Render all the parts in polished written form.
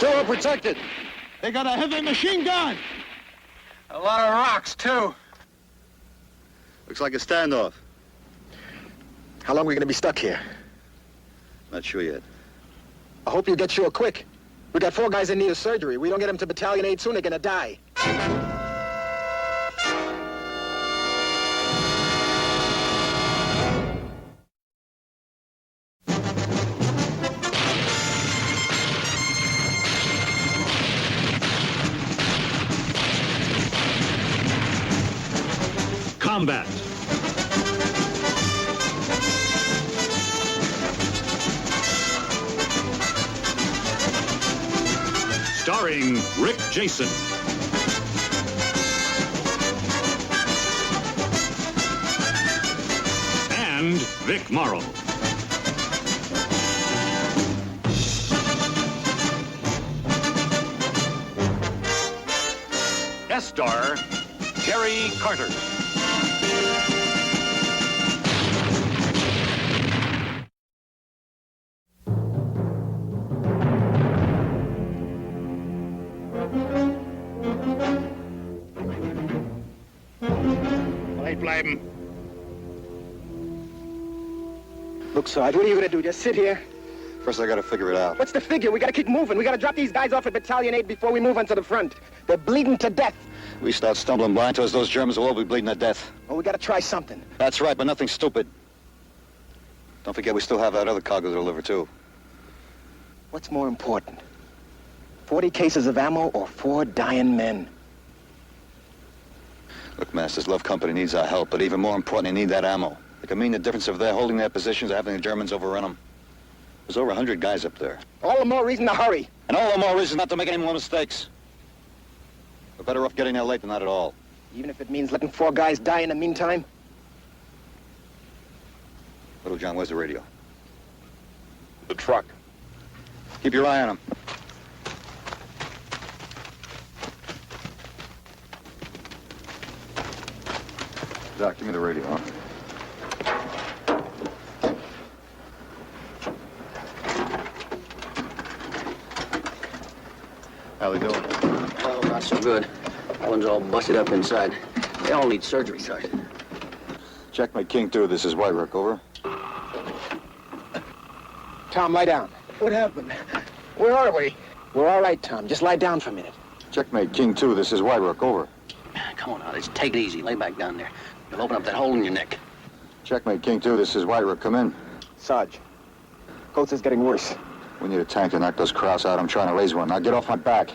two are protected. They got a heavy machine gun. A lot of rocks, too. Looks like a standoff. How long are we going to be stuck here? Not sure yet. I hope you get sure quick. We got 4 guys in need of surgery. We don't get them to Battalion 8 soon, they're going to die. Combat. Starring Rick Jason. And Vic Morrow. Guest star, Terry Carter. Bleiben. Look, Sarge, what are you going to do? Just sit here? First, I gotta figure it out. What's the figure? We got to keep moving. We got to drop these guys off at Battalion 8 before we move onto the front. They're bleeding to death. We start stumbling blind towards those Germans, will all be bleeding to death. Well, we got to try something. That's right, but nothing stupid. Don't forget, we still have that other cargo to deliver, too. What's more important? 40 cases of ammo or 4 dying men? Look, Masters, Love Company needs our help, but even more important, they need that ammo. It can mean the difference if they're holding their positions or having the Germans overrun them. There's over 100 guys up there. All the more reason to hurry. And all the more reason not to make any more mistakes. We're better off getting there late than not at all. Even if it means letting 4 guys die in the meantime? Little John, where's the radio? The truck. Keep your eye on him. Doc, give me the radio, huh? How they doing? Oh, not so good. One's all busted up inside. They all need surgery, Sergeant. Checkmate King 2, this is White Rook, over. Tom, lie down. What happened? Where are we? We're all right, Tom. Just lie down for a minute. Checkmate King 2, this is White Rook, over. Come on now, just take it easy. Lay back down there. You'll open up that hole in your neck. Checkmate King 2, this is White Rook, come in. Sarge, Coates is getting worse. We need a tank to knock those Krauts out. I'm trying to raise one. Now get off my back.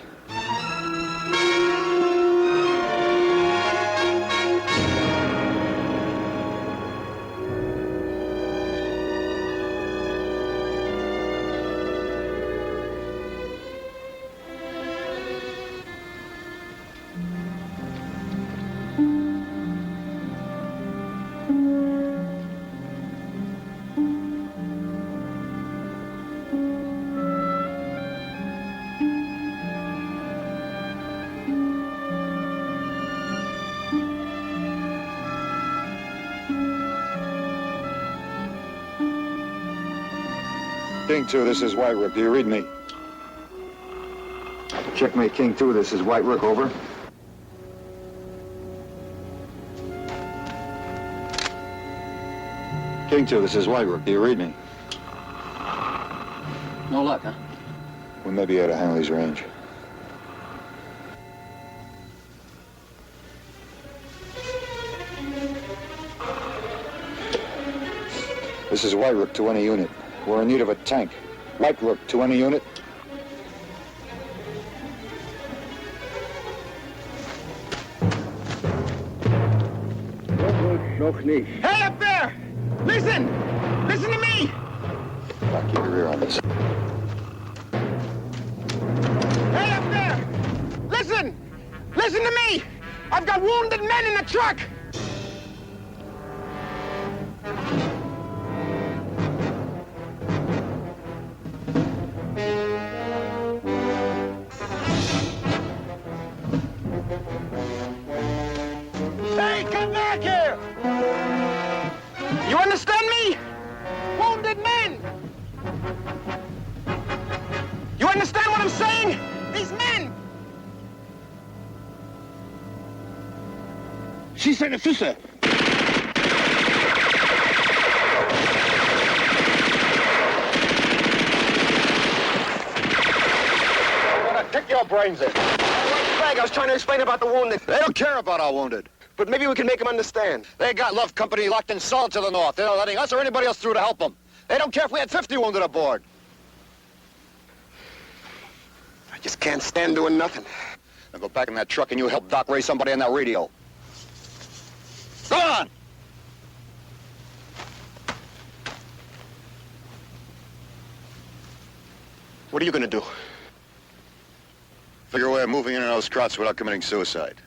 King 2, this is White Rook. Do you read me? Checkmate King 2, this is White Rook, over. King 2, this is White Rook. Do you read me? No luck, huh? We may be able to handle these range. This is White Rook to any unit. We're in need of a tank. White Rook to any unit. Hey, up there! Listen! Listen to me! Now keep your ear on this. Hey, up there! Listen! Listen to me! I've got wounded men in the truck! Hey, come back here! You understand me? Wounded men! You understand what I'm saying? Si, sir. Kick your brains in. Craig, I was trying to explain about the wounded. They don't care about our wounded. But maybe we can make them understand. They got Love Company locked in solid to the north. They're not letting us or anybody else through to help them. They don't care if we had 50 wounded aboard. I just can't stand doing nothing. Now go back in that truck and you help Doc raise somebody on that radio. Go on! What are you gonna do? Figure a way of moving in on those trots without committing suicide.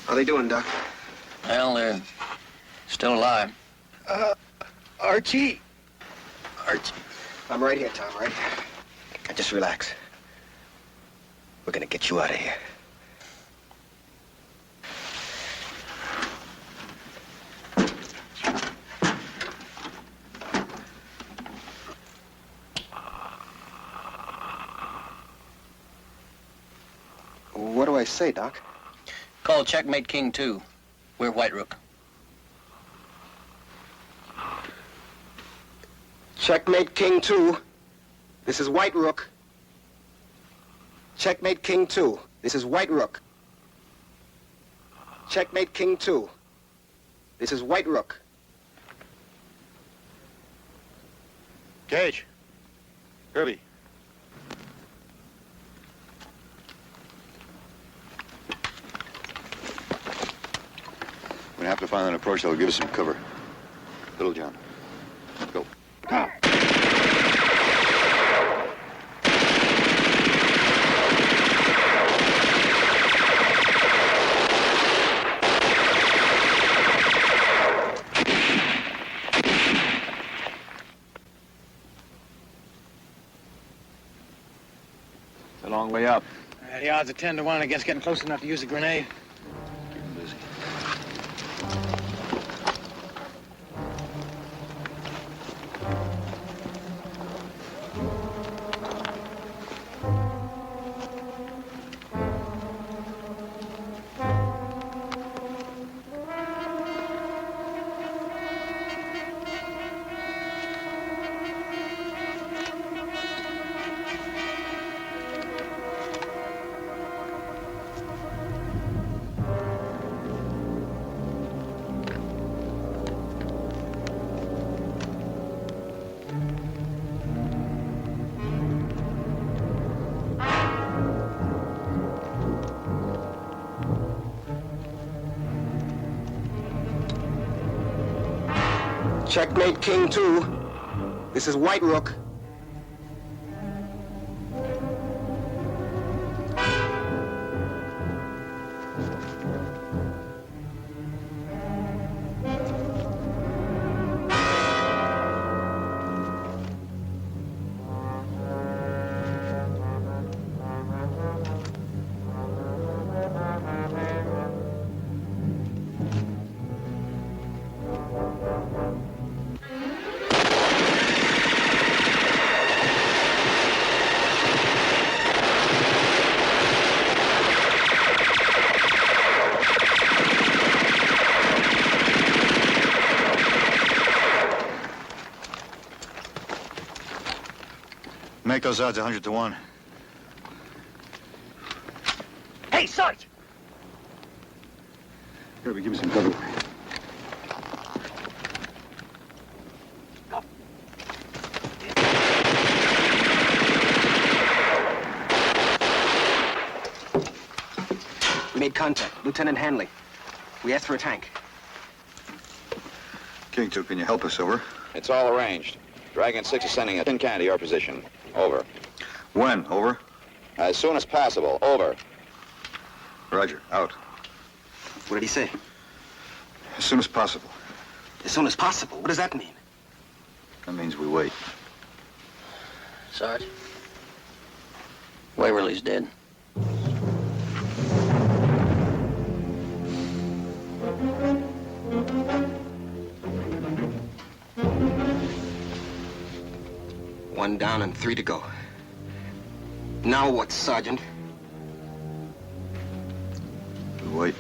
How they doing, Doc? Well, they're still alive. Archie. I'm right here, Tom, right? Now just relax. We're gonna get you out of here. What do I say, Doc? Call Checkmate King 2. We're White Rook. Checkmate King 2. This is White Rook. Checkmate King 2. This is White Rook. Checkmate King 2. This is White Rook. Gage. Kirby. We're gonna have to find an approach that'll give us some cover. Little John. Go. It's a long way up. The odds are 10 to 1 against getting close enough to use a grenade. Checkmate King 2. This is White Rook. Make those odds 100 to 1. Hey, Sarge! Kirby, give me some cover. We made contact. Lieutenant Hanley. We asked for a tank. King 2, can you help us, over? It's all arranged. Dragon 6 is sending a tin can to your position. Over. When, over? As soon as possible. Over. Roger, out. What did he say? As soon as possible. As soon as possible? What does that mean? That means we wait. Sarge? Waverly's dead. One down and 3 to go. Now what, Sergeant? We wait.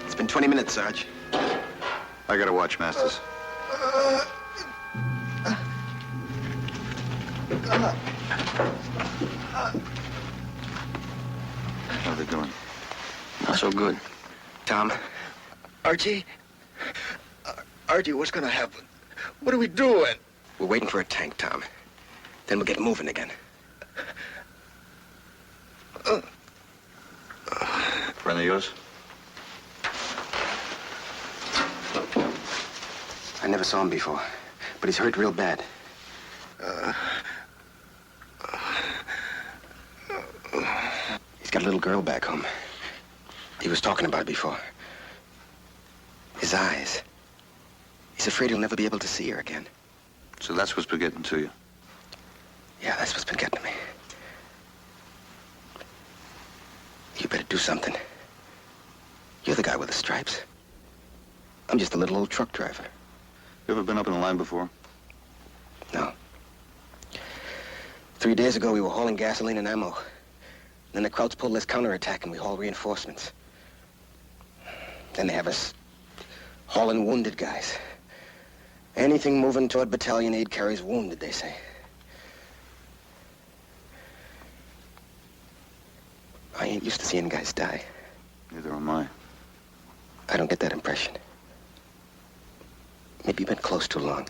It's been 20 minutes, Sarge. I gotta watch, Masters. How are they doing? Not so good. Tom. Archie? Archie, what's gonna happen? What are we doing? We're waiting for a tank, Tom. Then we'll get moving again. Friend of yours? I never saw him before, but he's hurt real bad. He's got a little girl back home. He was talking about it before. His eyes. He's afraid he'll never be able to see her again. So that's what's been getting to you. Yeah, that's what's been getting to me. You better do something. You're the guy with the stripes. I'm just a little old truck driver. You ever been up in the line before? No. 3 days ago, we were hauling gasoline and ammo. Then the Krauts pulled this counterattack, and we hauled reinforcements. Then they have us hauling wounded guys. Anything moving toward battalion aid carries wounded, they say. I ain't used to seeing guys die. Neither am I. I don't get that impression. Maybe you've been close too long.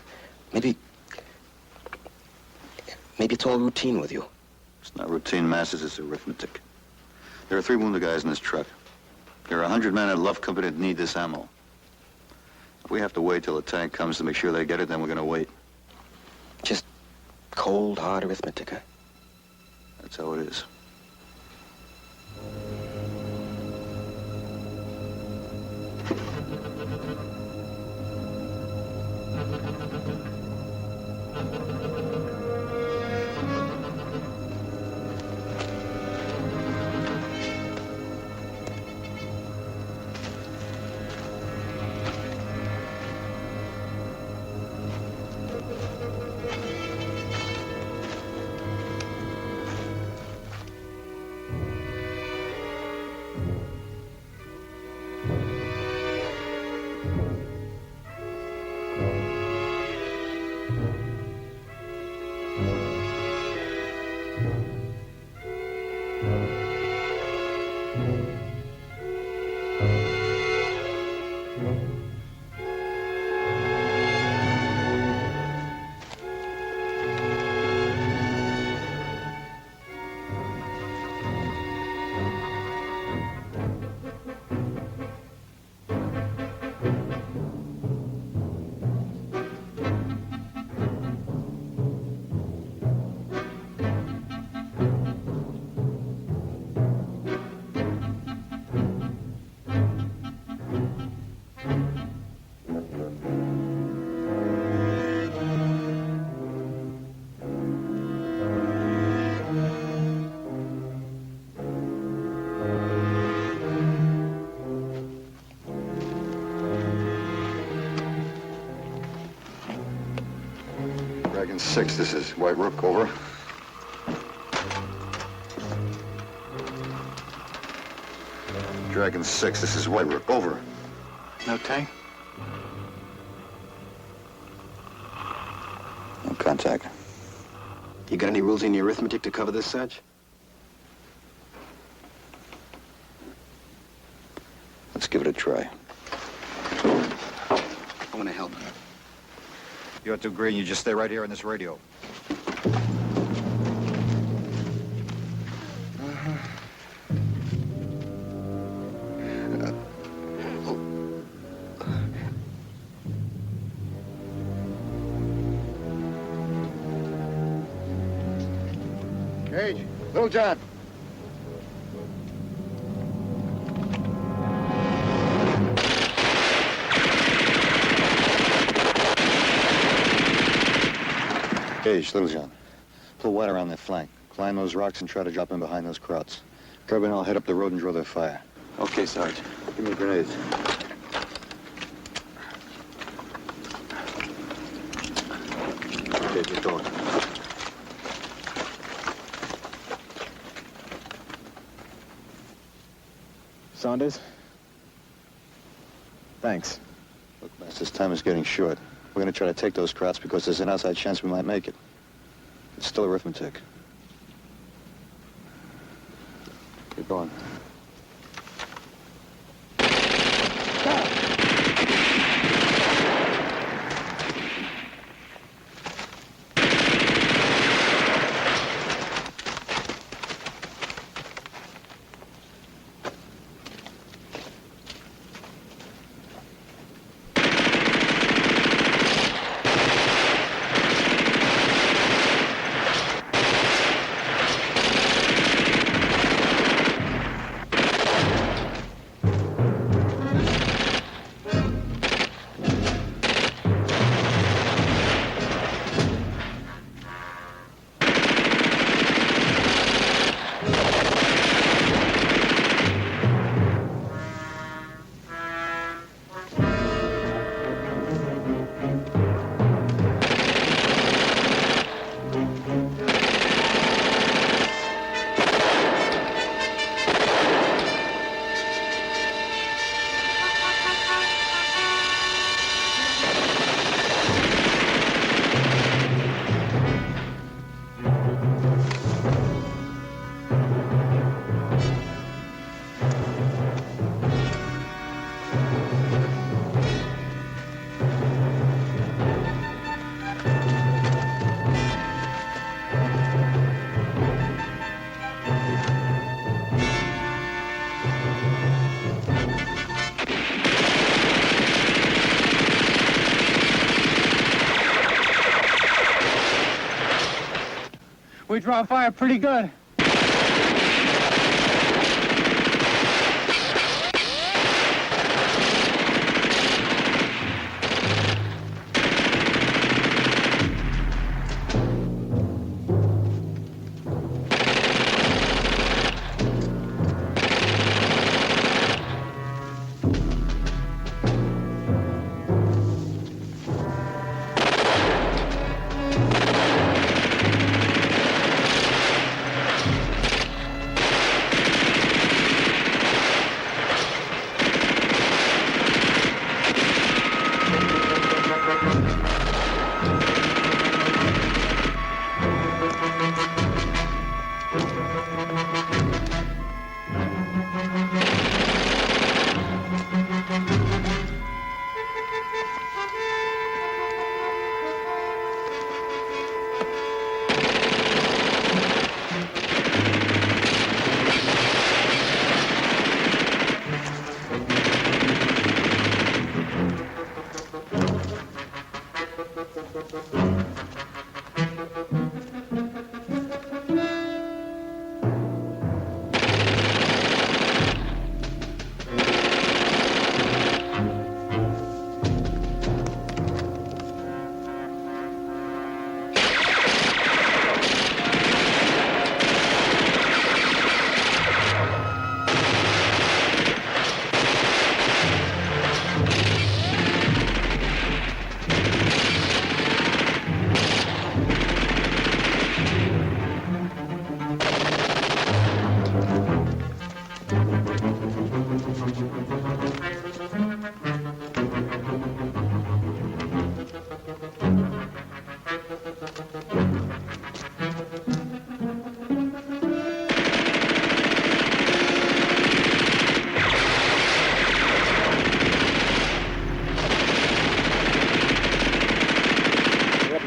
Maybe it's all routine with you. It's not routine, Masters, it's arithmetic. There are 3 wounded guys in this truck. There are 100 men at Love Company that need this ammo. If we have to wait till the tank comes to make sure they get it, then we're gonna wait. Just cold, hard arithmetic, huh? That's how it is. Dragon 6, this is White Rook, over. Dragon 6, this is White Rook, over. No tank? No contact. You got any rules in your arithmetic to cover this, Sarge? Let's give it a try. I want to help. You ought to agree, and you just stay right here on this radio. Gage, Little John. Gage, Little John. Pull wide around that flank. Climb those rocks and try to drop in behind those krauts. Kirby and I'll head up the road and draw their fire. Okay, Sarge. Give me grenades. Okay, get going. Saunders? Thanks. Look, Master, this time is getting short. We're going to try to take those krauts because there's an outside chance we might make it. It's still arithmetic. Get going. We draw fire pretty good.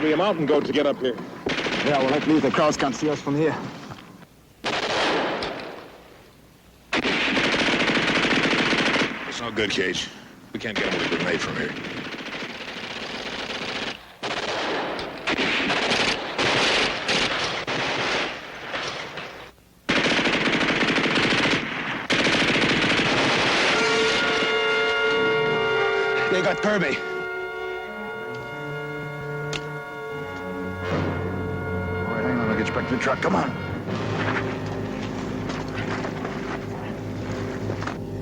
be a mountain goat to get up here. Yeah, well, at least the Krauts can't see us from here. It's no good, Cage. We can't get him with a grenade from here. They got Kirby. All right, hang on. I'll get you back to the truck. Come on.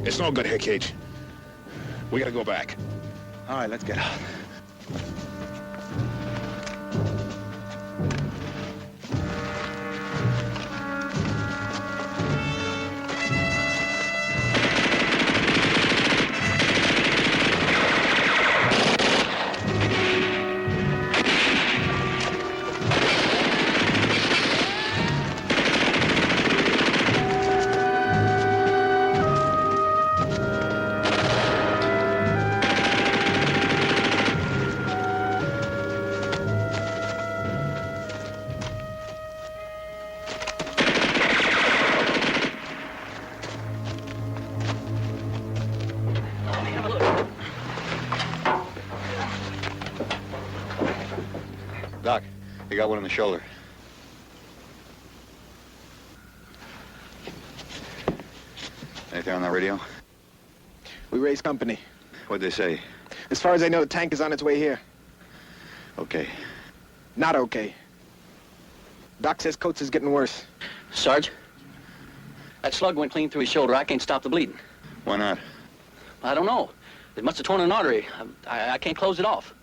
It's no good here, Cage. We gotta go back. All right, let's get out. Doc, you got one in the shoulder. Anything on that radio? We raised company. What'd they say? As far as I know, the tank is on its way here. Okay. Not okay. Doc says Coates is getting worse. Sarge, that slug went clean through his shoulder. I can't stop the bleeding. Why not? I don't know. It must have torn an artery. I can't close it off.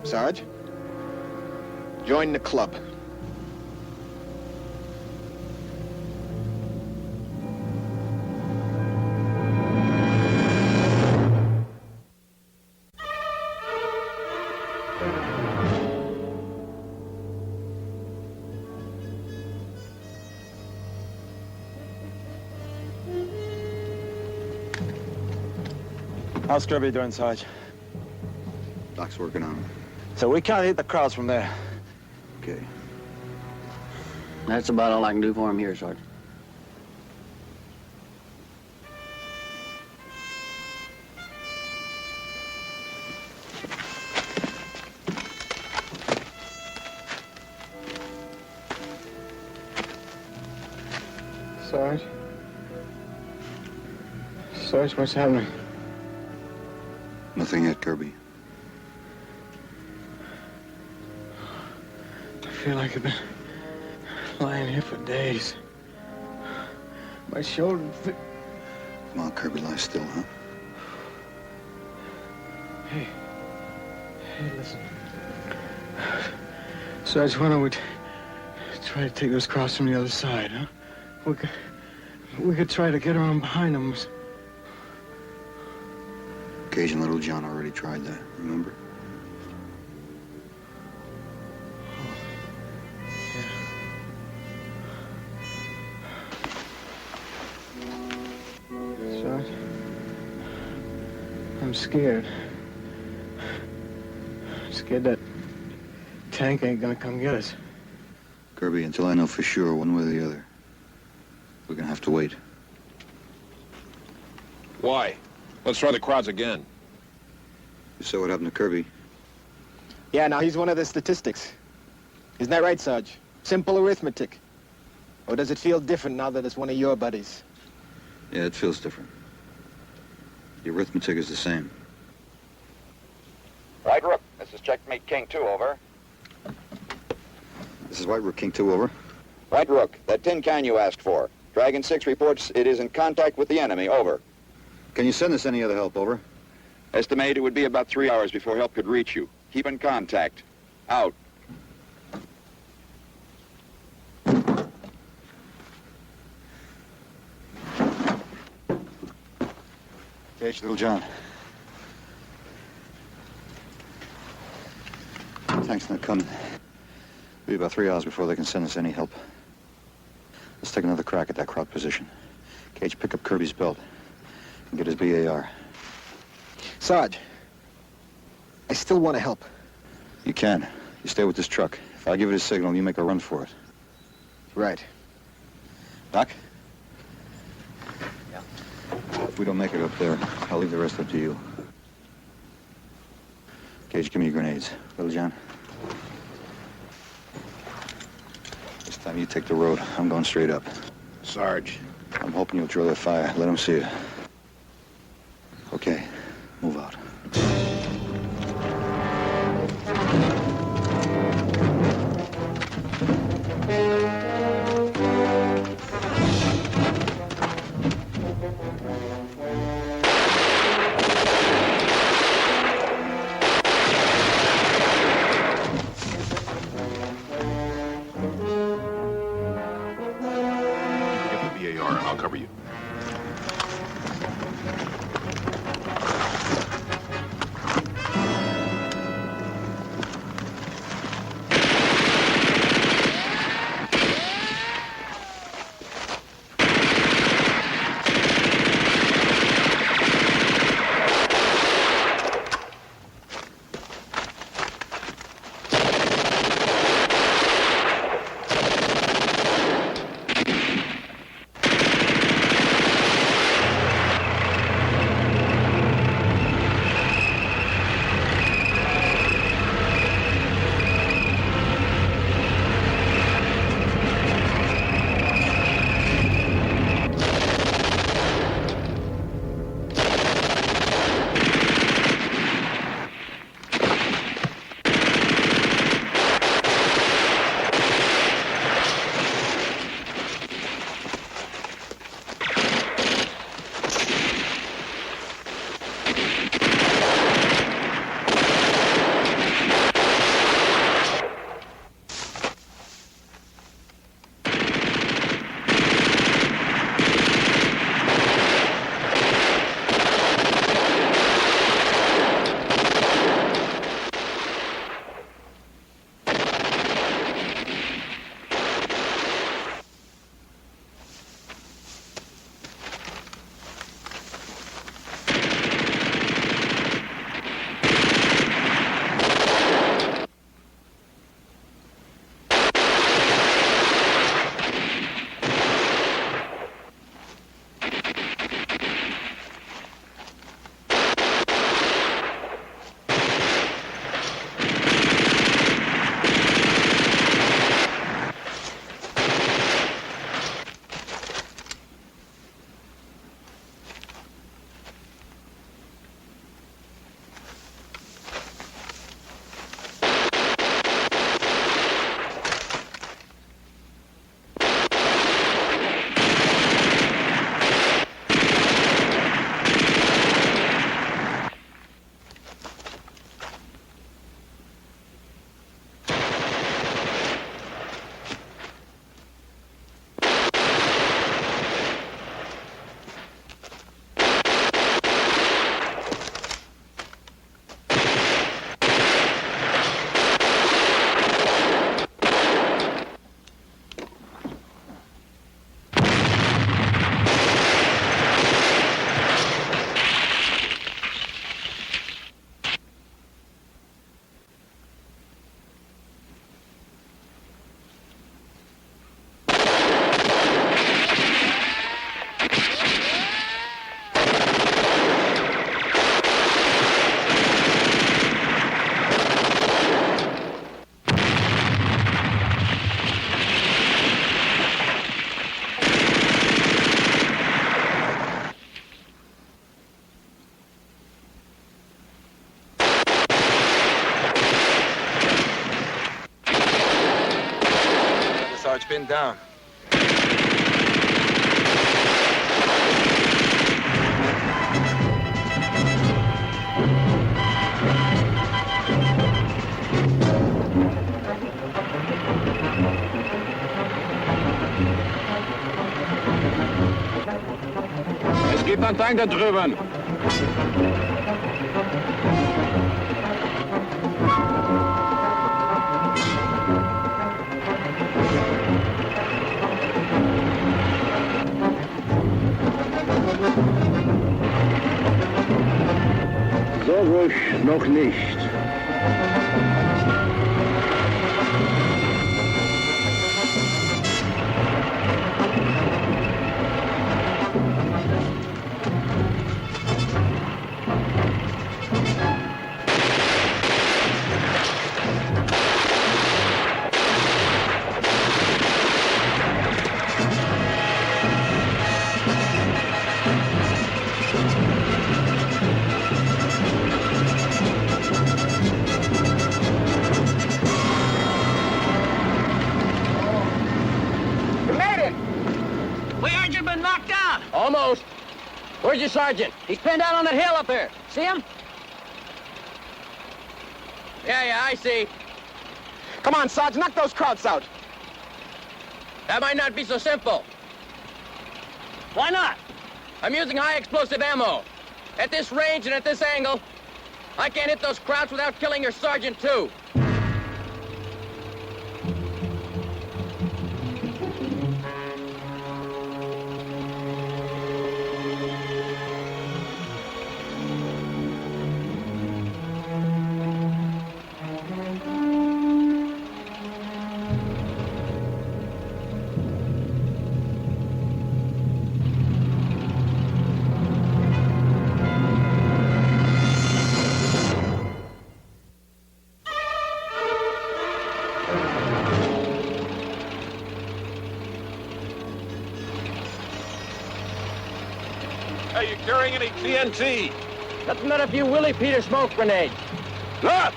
Sarge, join the club. How's Kirby doing, Sarge? Doc's working on him. So we can't hit the Krauts from there. Okay. That's about all I can do for him here, Sarge. Sarge? Sarge, what's happening? Nothing yet, Kirby. I feel like I've been lying here for days. My shoulder... Come on, Kirby, lie still, huh? Hey, listen. Sarge, why don't we try to take those Krauts from the other side, huh? We could try to get around behind them. Cage and Little John already tried that, remember? Sarge, I'm scared. Scared that tank ain't gonna come get us. Kirby, until I know for sure one way or the other, we're gonna have to wait. Why? Let's try the crowds again. You saw what happened to Kirby. Yeah, now he's one of the statistics. Isn't that right, Sarge? Simple arithmetic. Or does it feel different now that it's one of your buddies? Yeah, it feels different. The arithmetic is the same. Right, Rook. This is Checkmate King 2, over. This is White Rook, King 2, over. Right, Rook. That tin can you asked for. Dragon 6 reports it is in contact with the enemy, over. Can you send us any other help, over? Estimate it would be about 3 hours before help could reach you. Keep in contact. Out. Cage, Little John. Tank's not coming. Be about 3 hours before they can send us any help. Let's take another crack at that Kraut position. Cage, pick up Kirby's belt and get his BAR. Sarge, I still want to help. You can. You stay with this truck. If I give it a signal, you make a run for it. Right. Doc? Yeah. If we don't make it up there, I'll leave the rest up to you. Cage, give me your grenades. Little John? This time you take the road. I'm going straight up. Sarge. I'm hoping you'll draw their fire. Let them see you. Okay, move out. Get the VAR and I'll cover you. Sarge, been down. Es gibt einen Tank da drüben. Noch nicht. Almost. Where's your sergeant? He's pinned down on that hill up there. See him? Yeah, I see. Come on, Sarge, knock those Krauts out. That might not be so simple. Why not? I'm using high explosive ammo. At this range and at this angle, I can't hit those Krauts without killing your sergeant, too. Are you carrying any TNT? Nothing but a few Willie Peter smoke grenades. Look!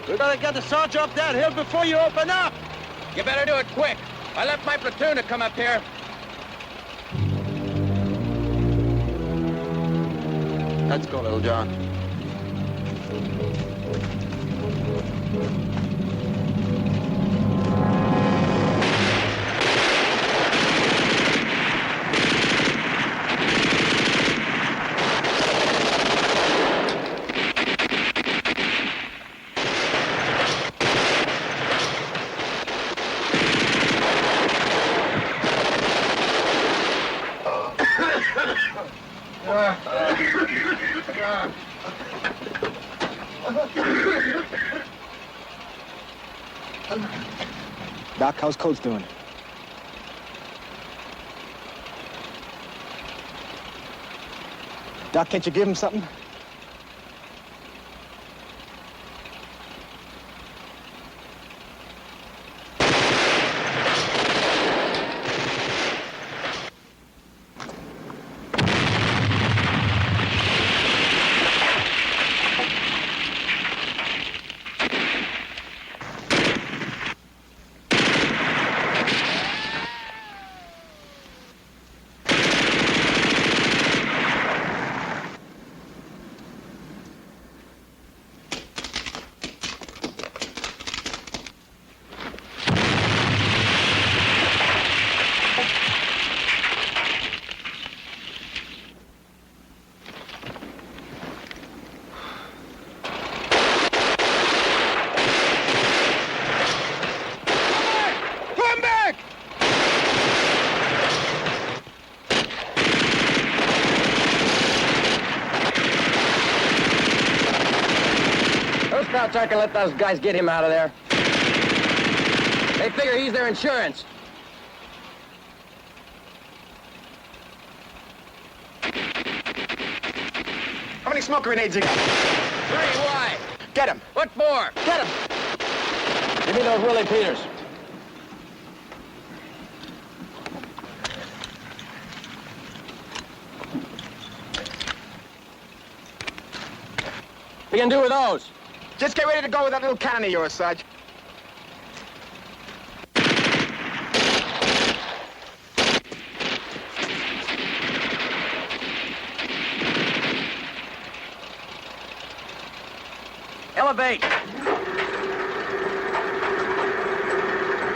We gotta get the Sarge up that hill before you open up! You better do it quick. I left my platoon to come up here. Let's go, Little John. Doc, how's Coates doing? Doc, can't you give him something? Krauts aren't gonna let those guys get him out of there. They figure he's their insurance. How many smoke grenades you got? 3, why? Get him. What more? Get him. Give me those Willie Peters. What you gonna do with those? Just get ready to go with that little cannon of yours, Sarge. Elevate.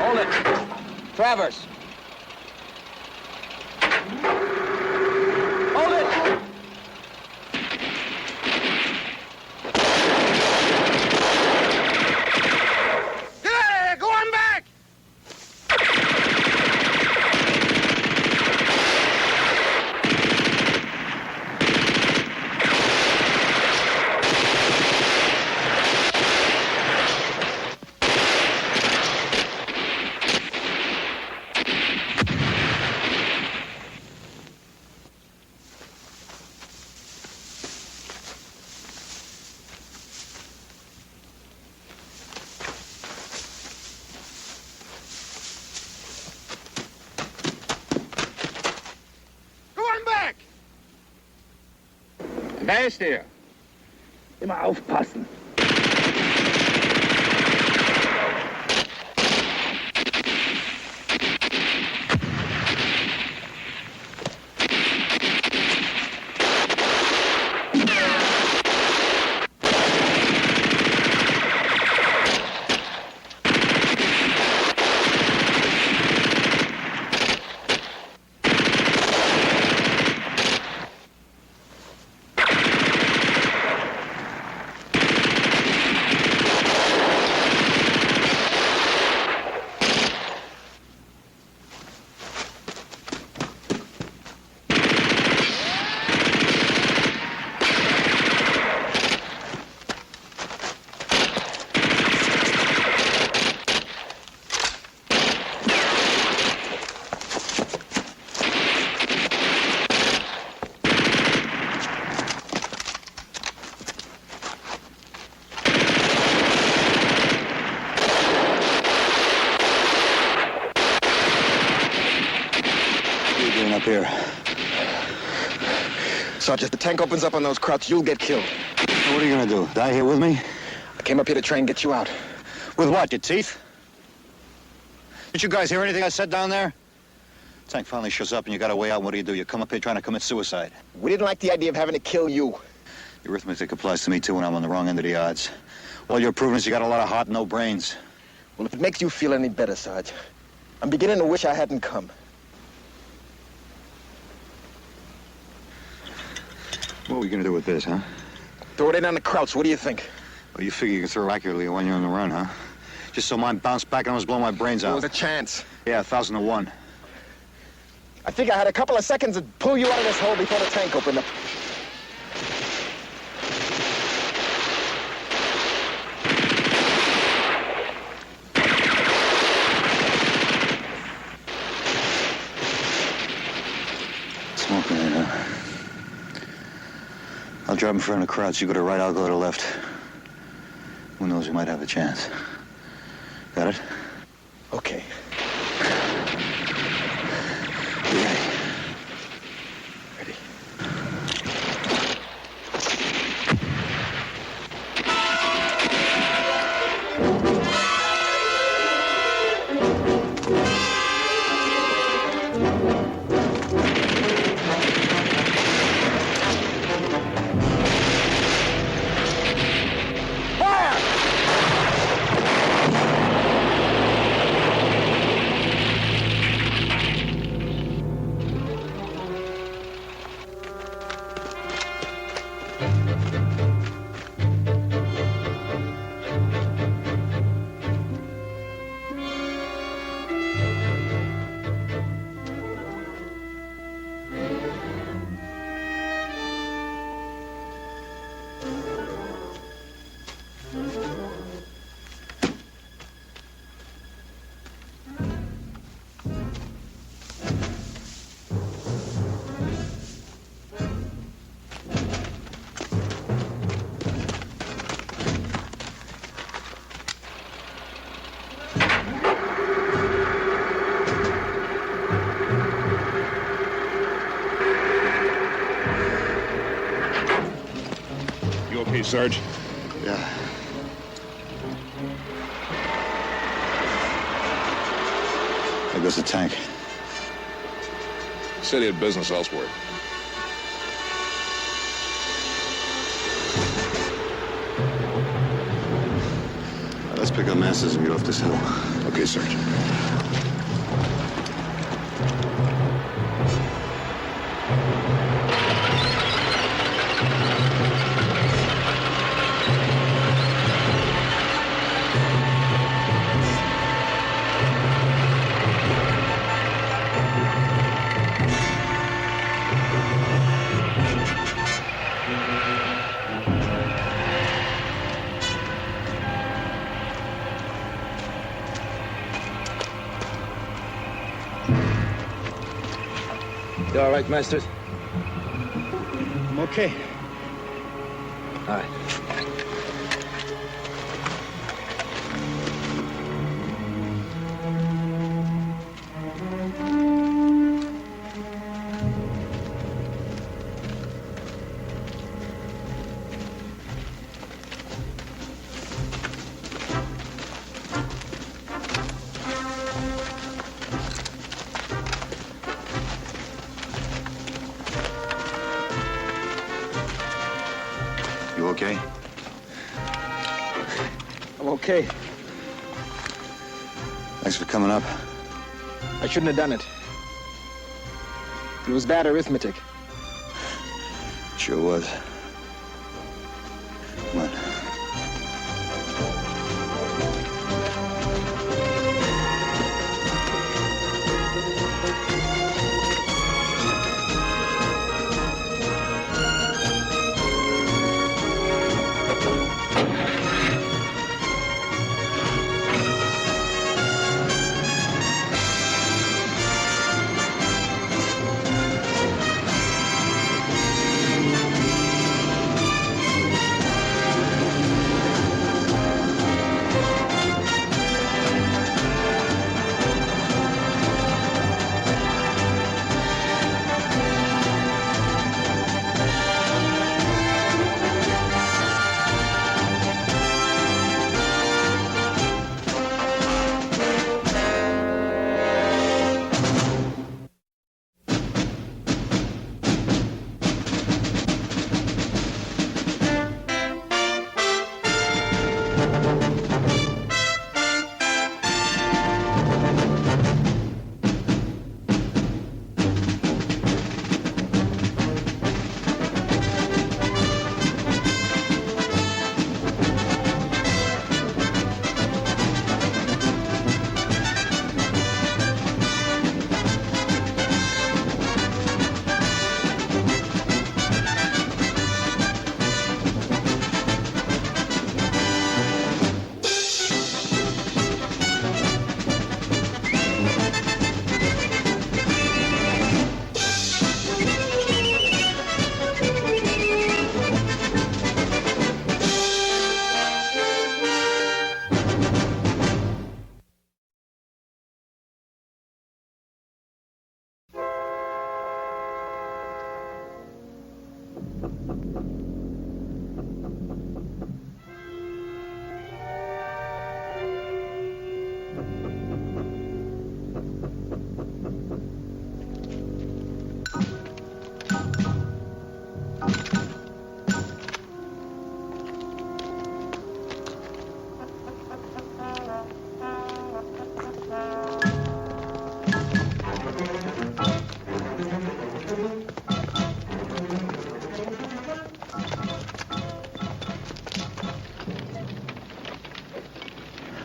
Hold it. Traverse. Hold it. Get out of there! Go on back! Wer ist der? Immer aufpassen. Up here. Sarge, if the tank opens up on those Krauts, you'll get killed. So what are you gonna do? Die here with me? I came up here to try and get you out. With what, your teeth? Did you guys hear anything I said down there? Tank finally shows up and you got a way out. What do? You come up here trying to commit suicide. We didn't like the idea of having to kill you. The arithmetic applies to me, too, when I'm on the wrong end of the odds. All you're proving is you got a lot of heart and no brains. Well, if it makes you feel any better, Sarge, I'm beginning to wish I hadn't come. What are we gonna do with this, huh? Throw it in on the Krauts. What do you think? Well, you figure you can throw accurately when you're on the run, huh? Just so mine bounced back and almost blow my brains There out. was a chance. Yeah, 1,000 to 1. I think I had a couple of seconds to pull you out of this hole before the tank opened up. Smoking it, huh? I'll drive in front of the Krauts. You go to the right, I'll go to the left. Who knows, we might have a chance. Got it? Okay. You ready? Ready. You okay, Sarge? Yeah. There goes the tank. Said he had business elsewhere. Let's pick up Masters and get off this hill. Okay, Sarge. You all right, Masters? I'm okay. All right. I'm okay. Thanks for coming up. I shouldn't have done it. It was bad arithmetic. Sure was. Come on.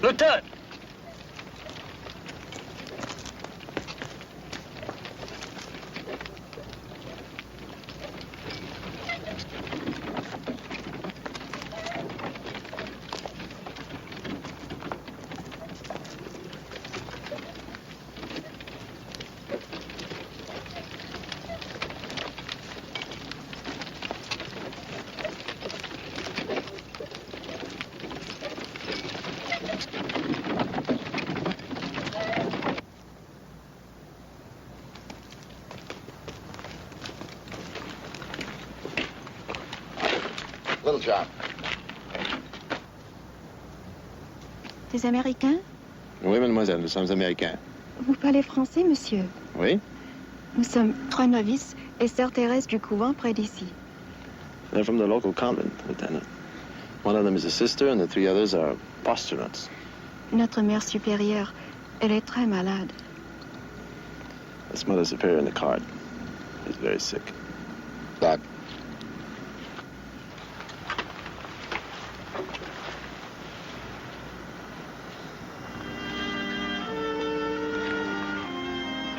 Lieutenant! Little John. Des Américains? Oui, mademoiselle, nous sommes Américains. Vous parlez français, monsieur? Oui? Nous sommes 3 novices et sœurs Thérèse du couvent près d'ici. They're from the local convent, Lieutenant. One of them is a sister and the 3 others are postulants. Notre mère supérieure, elle est très malade. That's Mother Superior in the card. He's very sick. Doc.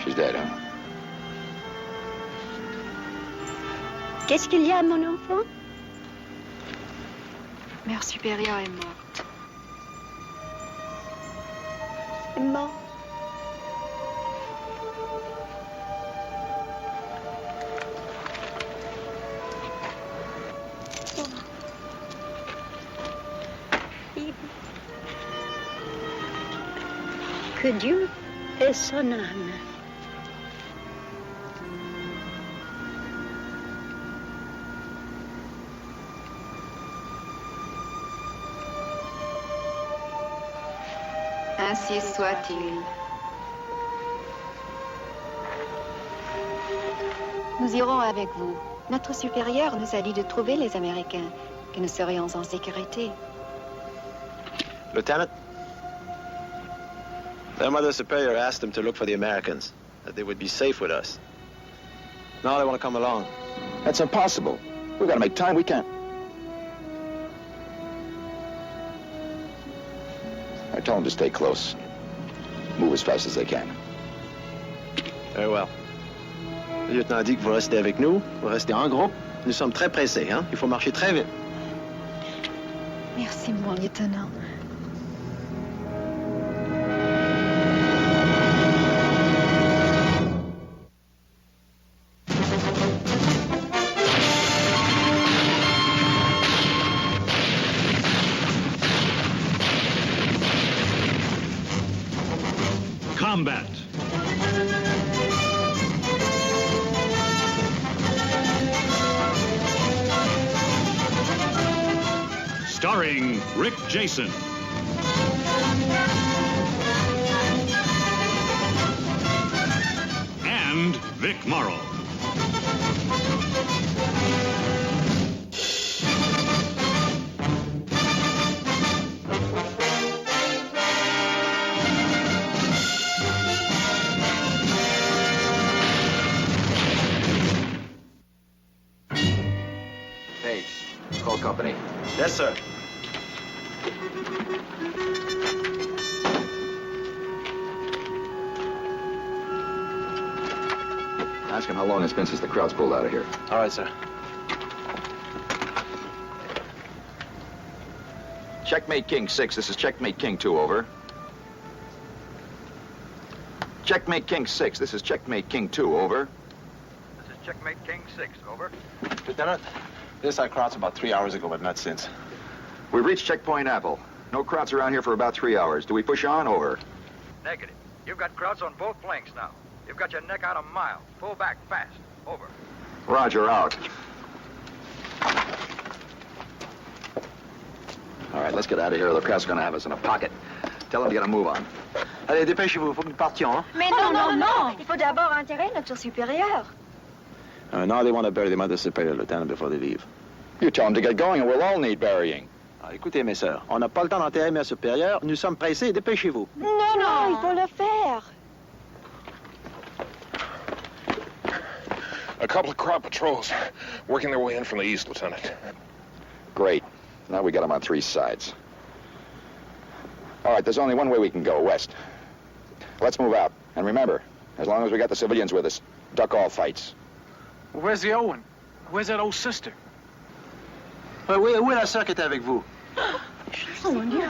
She's dead, huh? Qu'est-ce qu'il y a, mon enfant? Mère supérieure est morte. Est morte? Que Dieu ait son âme. Ainsi soit-il. Nous irons avec vous. Notre supérieur nous a dit de trouver les Américains, que nous serions en sécurité. Lieutenant, their Mother Superior asked them to look for the Americans, that they would be safe with us. Now they want to come along. That's impossible. We've got to make time. We can't. I told them to stay close. Move as fast as they can. Very well. Le lieutenant dit que vous restez avec nous, vous restez en groupe. Nous sommes très pressés, hein? Il faut marcher très vite. Merci, mon lieutenant. Combat. Starring Rick Jason. And Vic Morrow. Page, call company. Yes, sir. Ask him how long it's been since the crowd's pulled out of here. All right, sir. Checkmate King 6, this is Checkmate King 2, over. Checkmate King 6, this is Checkmate King 2, over. This is Checkmate King 6, over. Lieutenant, this I crossed about 3 hours ago, but not since. We've reached Checkpoint Apple. No Krauts around here for about 3 hours. Do we push on? Over. Negative. You've got Krauts on both flanks now. You've got your neck out a mile. Pull back fast. Over. Roger, out. All right, let's get out of here. The Krauts are going to have us in a pocket. Tell them to get a move on. Allez, dépêchez-vous, faut que nous partions, hein? Mais non. Il faut d'abord enterrer notre supérieur. Now they want to bury the Mother Superior, Lieutenant, before they leave. You tell them to get going and we'll all need burying. Ah, écoutez, mes sœurs, on n'a pas le temps d'enterrer Mère Supérieure. Nous sommes pressés, dépêchez-vous. Non, il faut le faire. A couple of Kraut patrols working their way in from the east, Lieutenant. Great. Now we got them on 3 sides. All right, there's only one way we can go, west. Let's move out. And remember, as long as we got the civilians with us, duck all fights. Where's the old one? Where's that old sister? Où est la sœur qui était avec vous? Oh mon Dieu.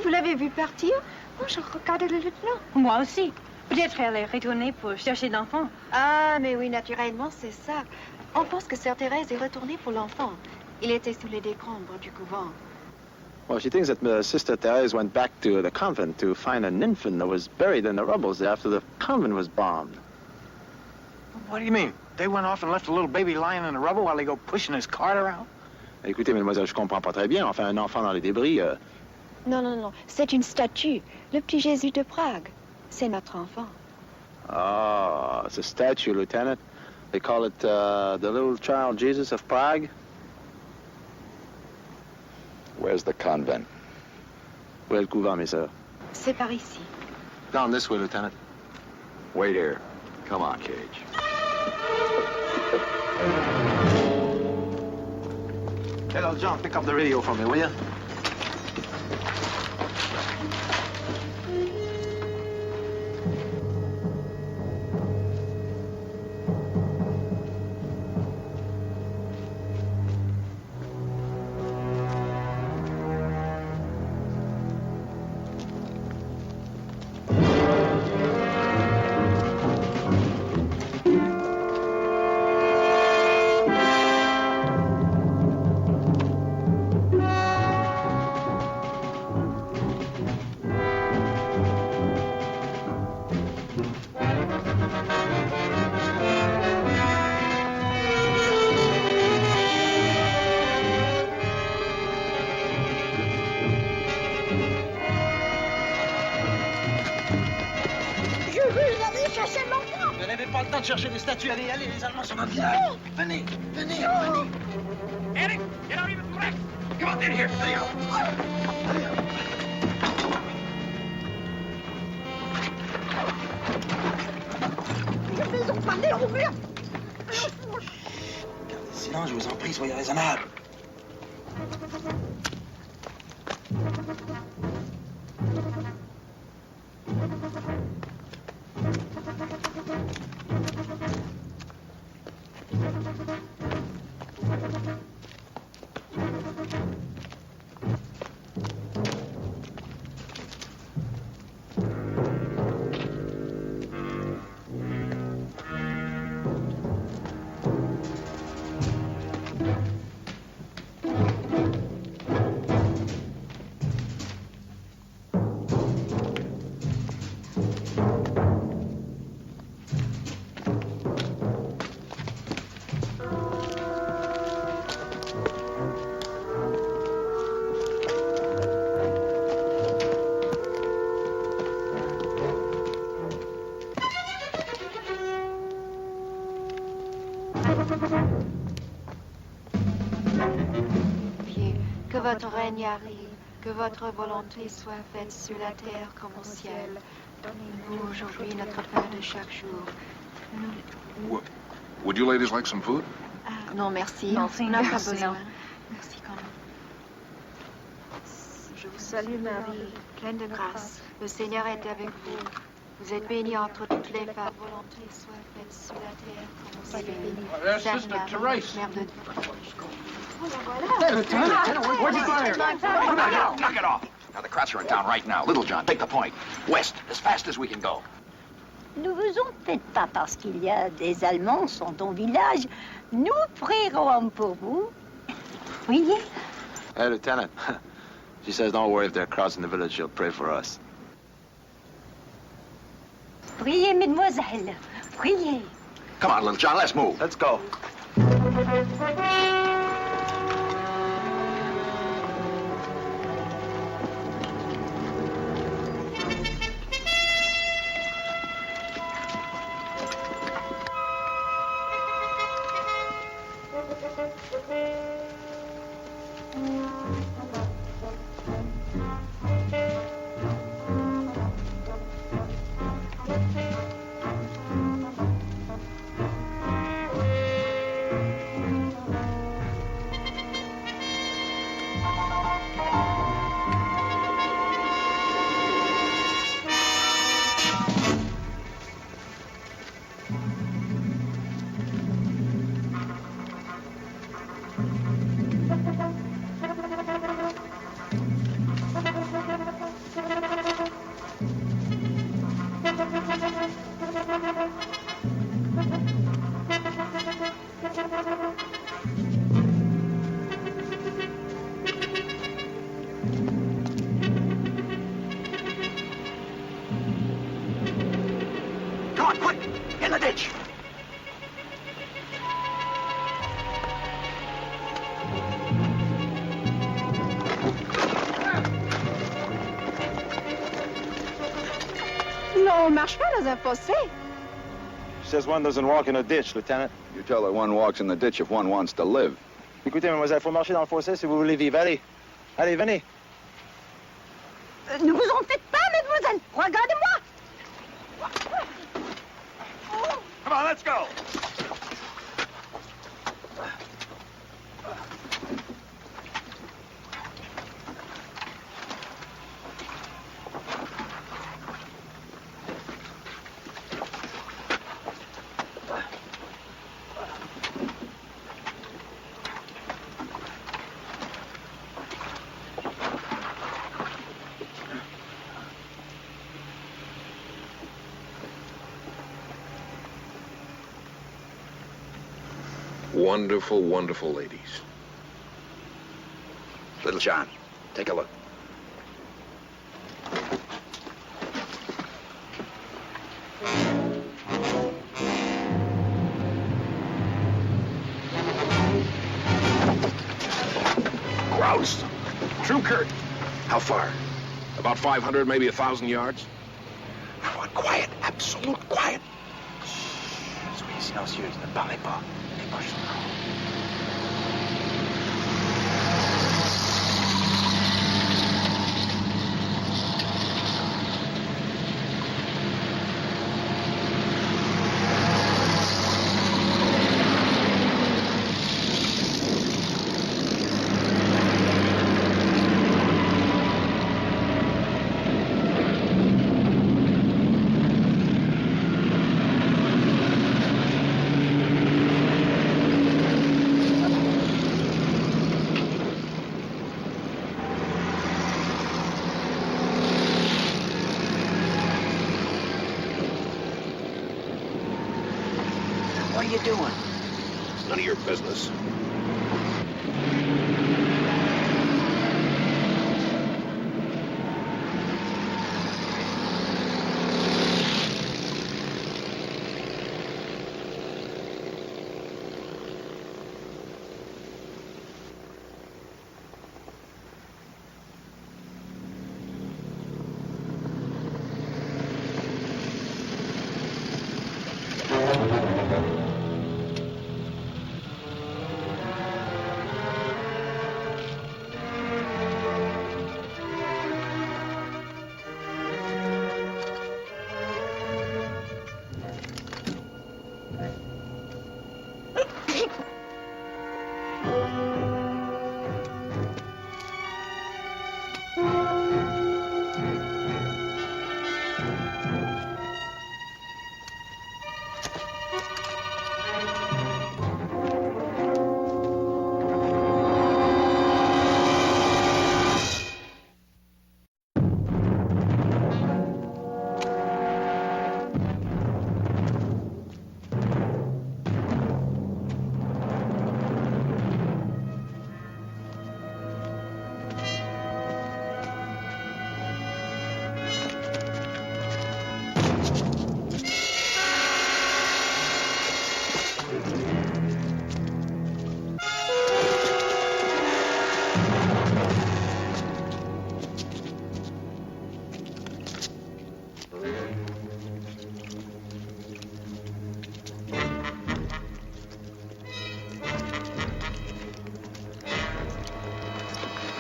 Vous l'avez vu partir? Moi, je regarde le lieutenant. Moi aussi. Peut-être elle est retournée pour chercher l'enfant. Ah, mais oui, naturellement, c'est ça. On pense que Sœur Thérèse est retournée pour l'enfant. Il était sous les décombres du couvent. Well, she thinks that Sister Therese went back to the convent to find an infant that was buried in the rubble there after the convent was bombed. What do you mean? They went off and left a little baby lying in the rubble while they go pushing his cart around? Écoutez, mademoiselle, je comprends pas très bien. Enfin, un enfant dans les débris... Non. C'est une statue. Le petit Jésus de Prague. C'est notre enfant. Oh, it's a statue, Lieutenant. They call it the little child Jesus of Prague. Where's the convent? Où est le couvent, mes sœurs? C'est par ici. Down this way, Lieutenant. Wait here. Come on, Cage. Hello, John, pick up the radio for me, will you? Pas le temps de chercher des statues. Allez, les Allemands sont dans le village. Venez. Annie, get out even quick! Come on in here. Allez, Gardez le silence, je vous en prie, soyez raisonnable. Pied, que votre règne arrive, que votre volonté soit faite sur la terre comme au ciel. Donnez-nous aujourd'hui notre pain de chaque jour. Nous... Would you ladies like some food? Ah, non, merci. Merci, On n'a pas merci. besoin. Merci quand même. Je vous salue, Marie, pleine de grâce. Le Seigneur est avec vous. Vous êtes bénie entre toutes les femmes. Que votre volonté soit faite sur la terre comme au ciel. There's Sainte Sister Marie, Therese. Mère de Dieu. Knock it off. Now, the Krauts are in town right now. Little John, take the point. West, as fast as we can go. Nous faisons peut-être pas parce qu'il y a des Allemands sont au village. Nous prierons pour vous. Priez. Hey, Lieutenant. She says don't worry if there are crowds in the village. She'll pray for us. Priez, mesdemoiselles. Priez. Come on, Little John, let's move. Let's go. Come on, quick! In the ditch! Non, on marche pas dans un fossé. She says one doesn't walk in a ditch, Lieutenant. You tell her one walks in the ditch if one wants to live. Écoutez, mademoiselle, faut marcher dans le fossé si vous voulez vivre. Allez. Allez, venez. Ne vous en faites pas, mesdemoiselles. Regardez-moi. Come on, let's go! Wonderful, wonderful ladies. Little John, take a look. Grouse! True Kurt. How far? About 500, maybe 1,000 yards. I want quiet, absolute quiet. Soyez silencieuse, ne parlez pas. Les poches sont là. What are you doing? It's none of your business.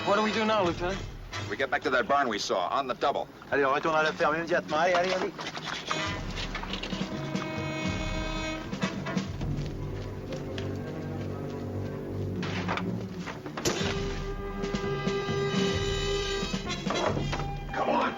What do we do now, Lieutenant? We get back to that barn we saw, on the double. Allez, on retourne à la ferme immédiatement. Allez, allez, allez. Come on.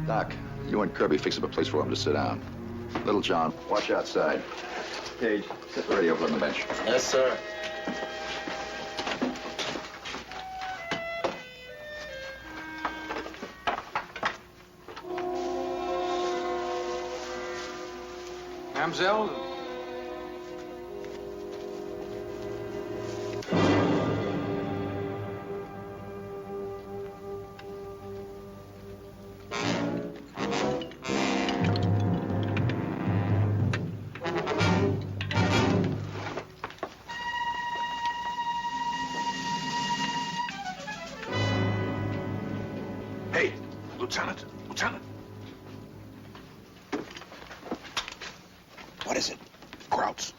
Doc, you and Kirby fix up a place for him to sit down. Little John, watch outside. Cage, set the radio up on the bench. Yes, sir. Mademoiselle? Hey, Lieutenant. Lieutenant. What is it? Krauts.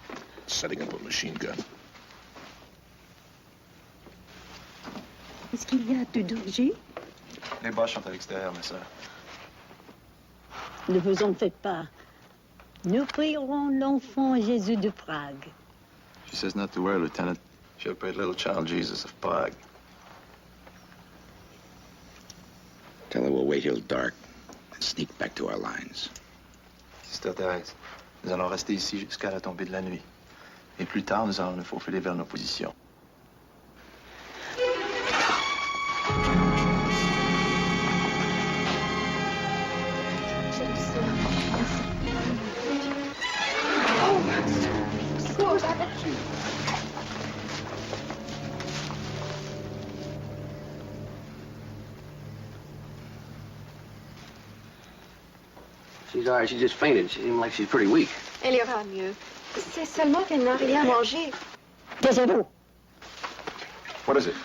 Setting up a machine gun. Est-ce qu'il y a de danger? Les Boches sont à l'extérieur, ma sœur. Ne vous en faites pas. Nous prierons l'enfant Jésus de Prague. She says not to worry, Lieutenant. She'll pray little child Jesus of Prague. Tell her we'll wait till dark and sneak back to our lines. Sister Thérèse, nous allons rester ici jusqu'à la tombée de la nuit. Et plus tard, nous allons nous faufiler vers nos positions. She's all right. She just fainted. She seems like she's pretty weak. Elle ira mieux. C'est seulement qu'elle n'a rien mangé. Taisez-vous. What is it?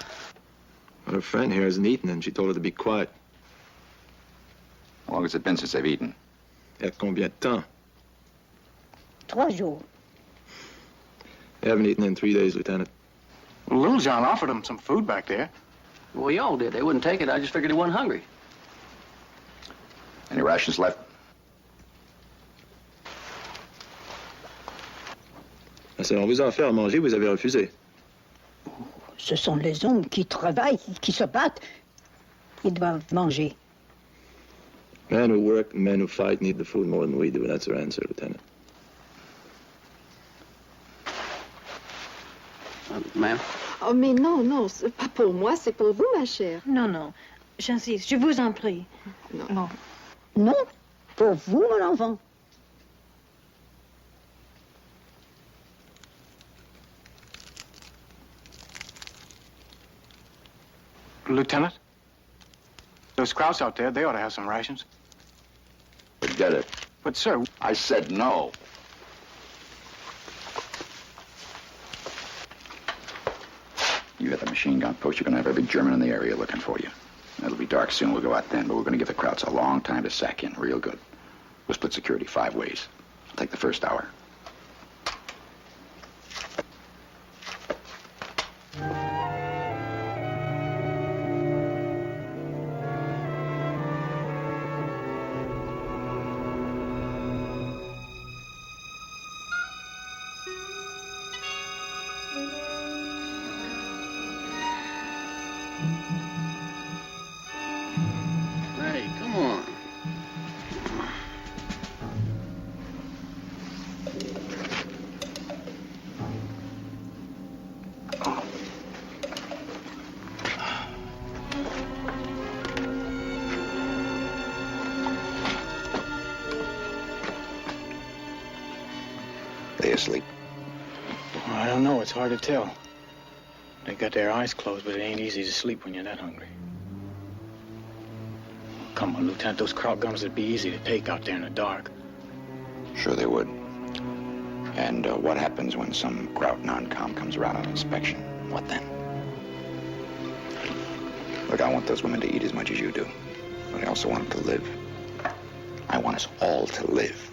Well, her friend here hasn't eaten, and she told her to be quiet. How long has it been since they've eaten? Il y a combien de temps? 3 jours. They haven't eaten in 3 days, Lieutenant. Well, Little John offered them some food back there. Well, y'all did. They wouldn't take it. I just figured he wasn't hungry. Any rations left? C'est on vous a offert à manger, vous avez refusé. Ce sont les hommes qui travaillent, qui se battent. Ils doivent manger. Men who work, men who fight need the food more than we do. That's our answer, Lieutenant. Ma'am? Oh, mais non, non, c'est pas pour moi, c'est pour vous, ma chère. Non, non, j'insiste, je vous en prie. Non. Non, pour vous, mon enfant. Lieutenant? Those Krauts out there, they ought to have some rations. Forget it. But, sir... I said no. You got the machine gun post. You're going to have every German in the area looking for you. It'll be dark soon. We'll go out then, but we're going to give the Krauts a long time to sack in. Real good. We'll split security 5 ways. I'll take the first hour. Hey, come on. They asleep? Well, I don't know. It's hard to tell. They got their eyes closed, but it ain't easy to sleep when you're that hungry. Come on, Lieutenant. Those Kraut guns would be easy to take out there in the dark. Sure they would. And what happens when some Kraut non-com comes around on inspection? What then? Look, I want those women to eat as much as you do. But I also want them to live. I want us all to live.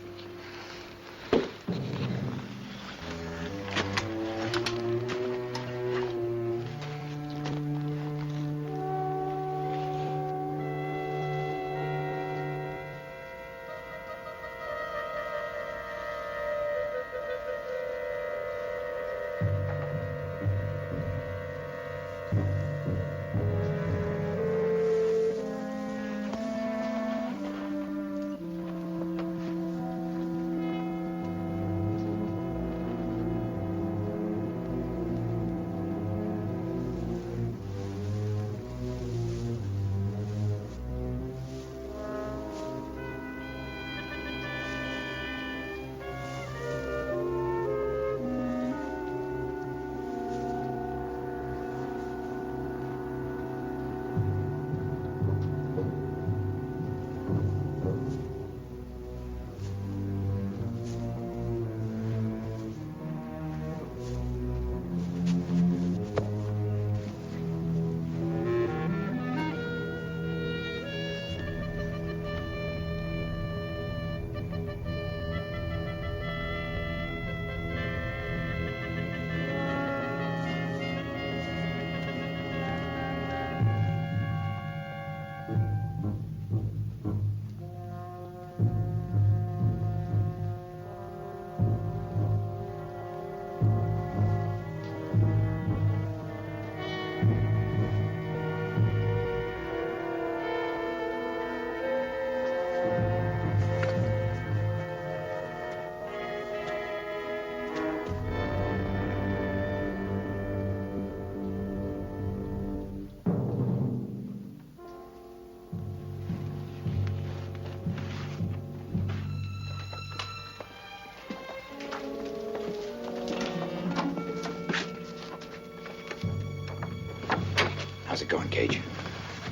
How's it going, Cage?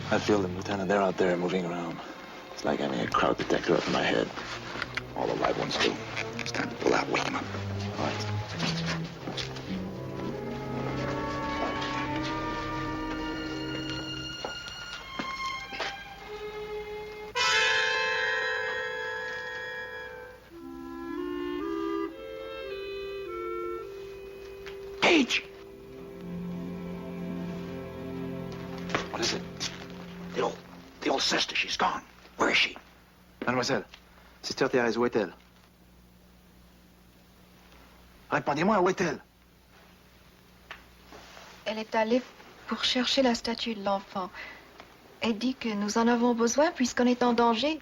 I feel them, Lieutenant. They're out there moving around. It's like having a Kraut detector up in my head. All the live ones do. It's time to pull out. Wake them up. All right. Cage! What is it? The old sister. She's gone. Where is she? Mademoiselle, Sister Thérèse, où est-elle? Répondez-moi, où est-elle? Elle est allée pour chercher la statue de l'enfant. Elle dit que nous en avons besoin puisqu'on est en danger.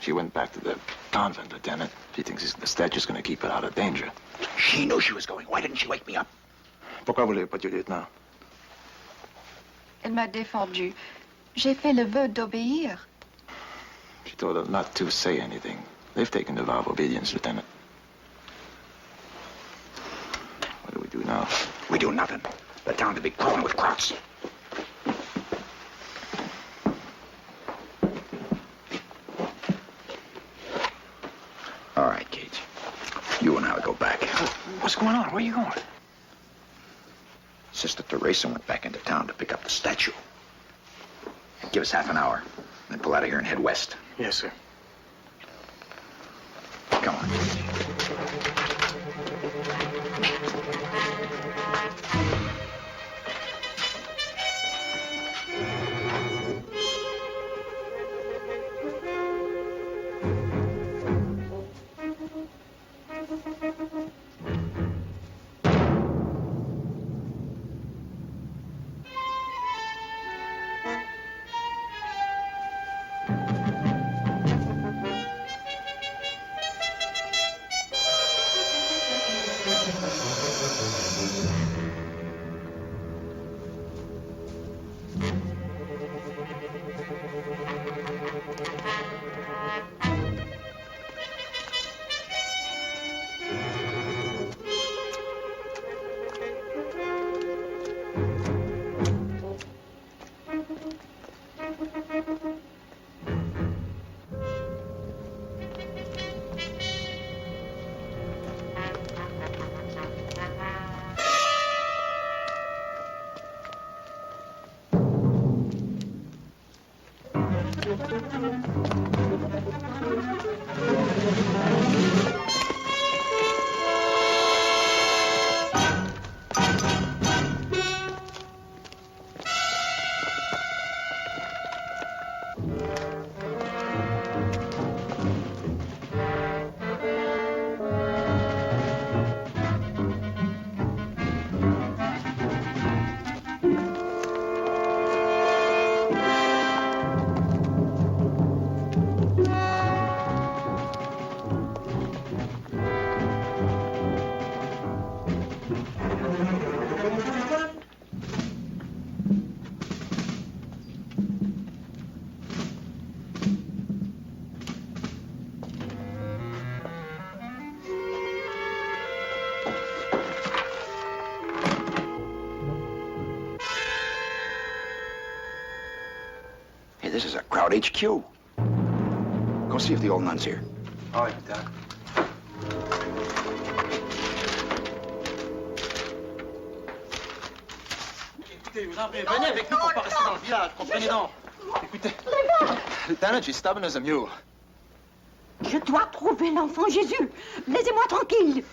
She went back to the convent, Lieutenant. She thinks the statue's going to keep her out of danger. She knew she was going. Why didn't she wake me up? Pourquoi vous l'avez pas dit, lieutenant? Elle m'a défendu. J'ai fait le vœu d'obéir. She told her not to say anything. They've taken the vow of obedience, Lieutenant. What do we do now? We do nothing. The town to be crawling with Krauts. All right, Gage. You and I'll go back. What's going on? Where are you going? Sister Teresa went back into town to pick up the statue. Give us half an hour, then pull out of here and head west. Yes, sir. Come on. Hey, this is a crowd HQ. Go see if the old nun's here. All right, Lieutenant. Écoutez, je vous en prie, venez avec nous pour pas rester dans le village, comprenez donc. Écoutez, Lieutenant, she's stubborn as a mule. Je dois trouver l'enfant Jésus. Laissez-moi tranquille.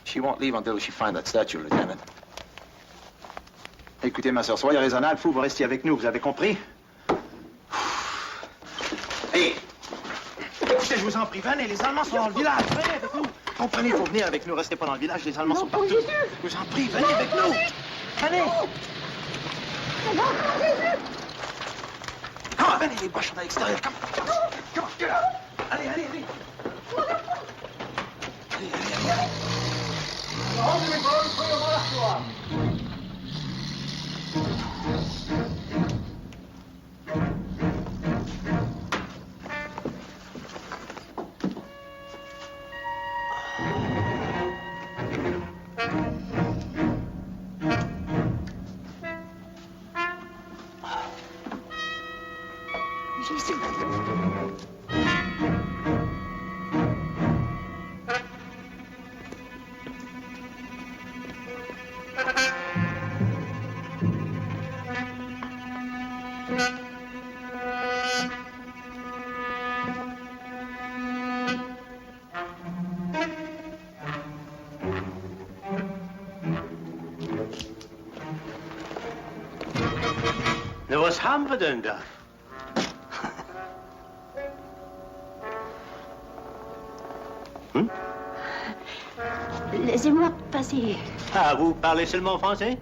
She won't leave until she finds that statue, Lieutenant. Écoutez, ma soeur, soyez raisonnable, faut que vous restiez avec nous, vous avez compris? Hey! Écoutez, je vous en prie, venez, les Allemands sont dans le village, venez avec nous. Comprenez, il faut venir avec nous, restez pas dans le village, les Allemands sont partout. Je vous en prie, venez avec nous. Venez! Comment, venez, les boches sont à l'extérieur, comment, get out. Allez, allez, allez. Allez, allez, allez. Was haben wir denn da? Laissez-moi passer. Ah, vous parlez seulement français?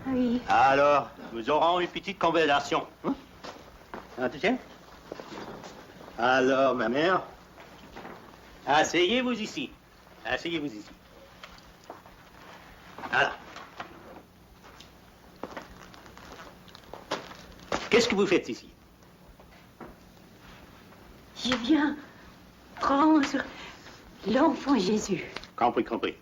Oui. Alors, nous aurons une petite conversation. Hein? Tiens. Alors, ma mère, asseyez-vous ici. Asseyez-vous ici. Voilà. Qu'est-ce que vous faites ici? Je viens prendre l'enfant Jésus. Compris, compris.